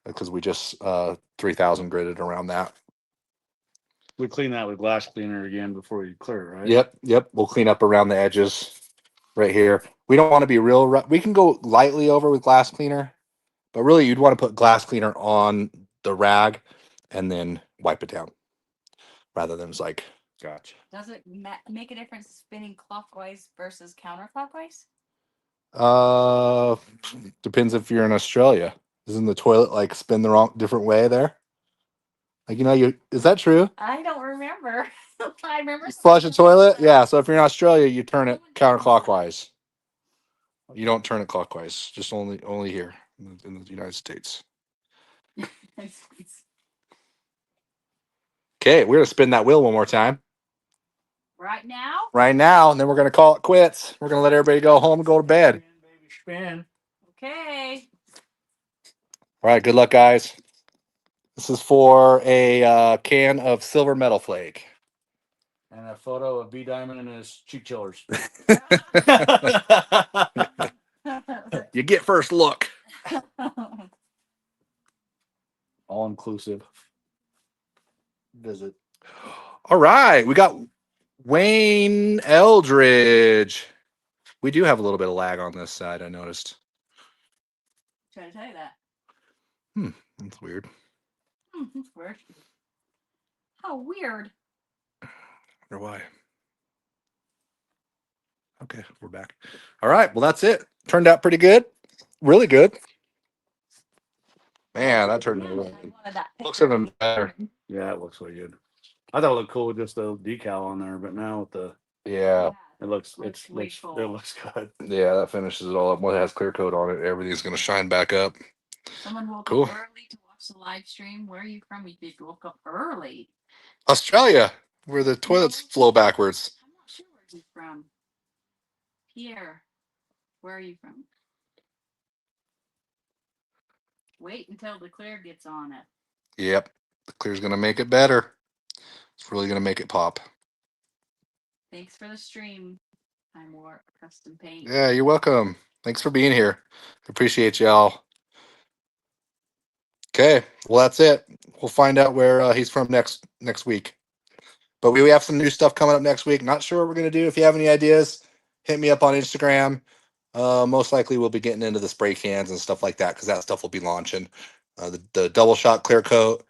Because we just 3000 gridded around that. We clean that with glass cleaner again before you clear, right? Yep. We'll clean up around the edges right here. We don't want to be real we can go lightly over with glass cleaner, but really you'd want to put glass cleaner on the rag and then wipe it down rather than just like. Gotcha. Does it make a difference spinning clockwise versus counterclockwise? Depends if you're in Australia. Isn't the toilet like spin the wrong different way there? Like, is that true? I don't remember. I remember Flush a toilet? Yeah. So if you're in Australia, you turn it counterclockwise. You don't turn it clockwise. Just only here in the United States. Okay, we're gonna spin that wheel one more time. Right now? Right now, and then we're gonna call it quits. We're gonna let everybody go home and go to bed. Spin. Okay. All right, good luck, guys. This is for a can of silver metal flake. And a photo of B Diamond and his cheek chillers. You get first look. All inclusive visit. All right, we got Wayne Eldridge. We do have a little bit of lag on this side, I noticed. Trying to tell you that. That's weird. That's weird. How weird. Wonder why. Okay, we're back. All right, well, that's it. Turned out pretty good. Really good. Man, that turned out really good. Looks even better. Yeah, it looks really good. I thought it looked cool with just the decal on there, but now with the Yeah, it looks way it cool. looks good. yeah, that finishes it all up. When it has clear coat on it, everything's going to shine back up. Someone woke Cool. up early to watch the live stream. Where are you from? You did woke up early. Australia, where the toilets flow backwards. I'm not sure where he's from. Pierre, where are you from? Wait until the clear gets on it. Yep, the clear's going to make it better. It's really going to make it pop. Thanks for the stream. I wore custom paint. Yeah, you're welcome. Thanks for being here. Appreciate y'all. Okay, well, that's it. We'll find out where he's from next week. But we have some new stuff coming up next week. Not sure what we're going to do. If you have any ideas, hit me up on Instagram. Most likely we'll be getting into the spray cans and stuff like that because that stuff will be launching. The double shot clear coat,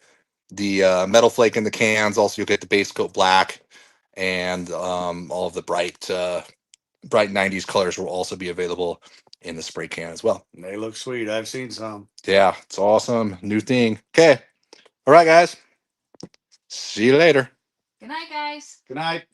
the metal flake in the cans. Also, you'll get the base coat black, and all of the bright 90s colors will also be available in the spray can as well. They look sweet. I've seen some. Yeah, it's awesome. New thing. Okay. All right, guys. See you later. Good night, guys. Good night.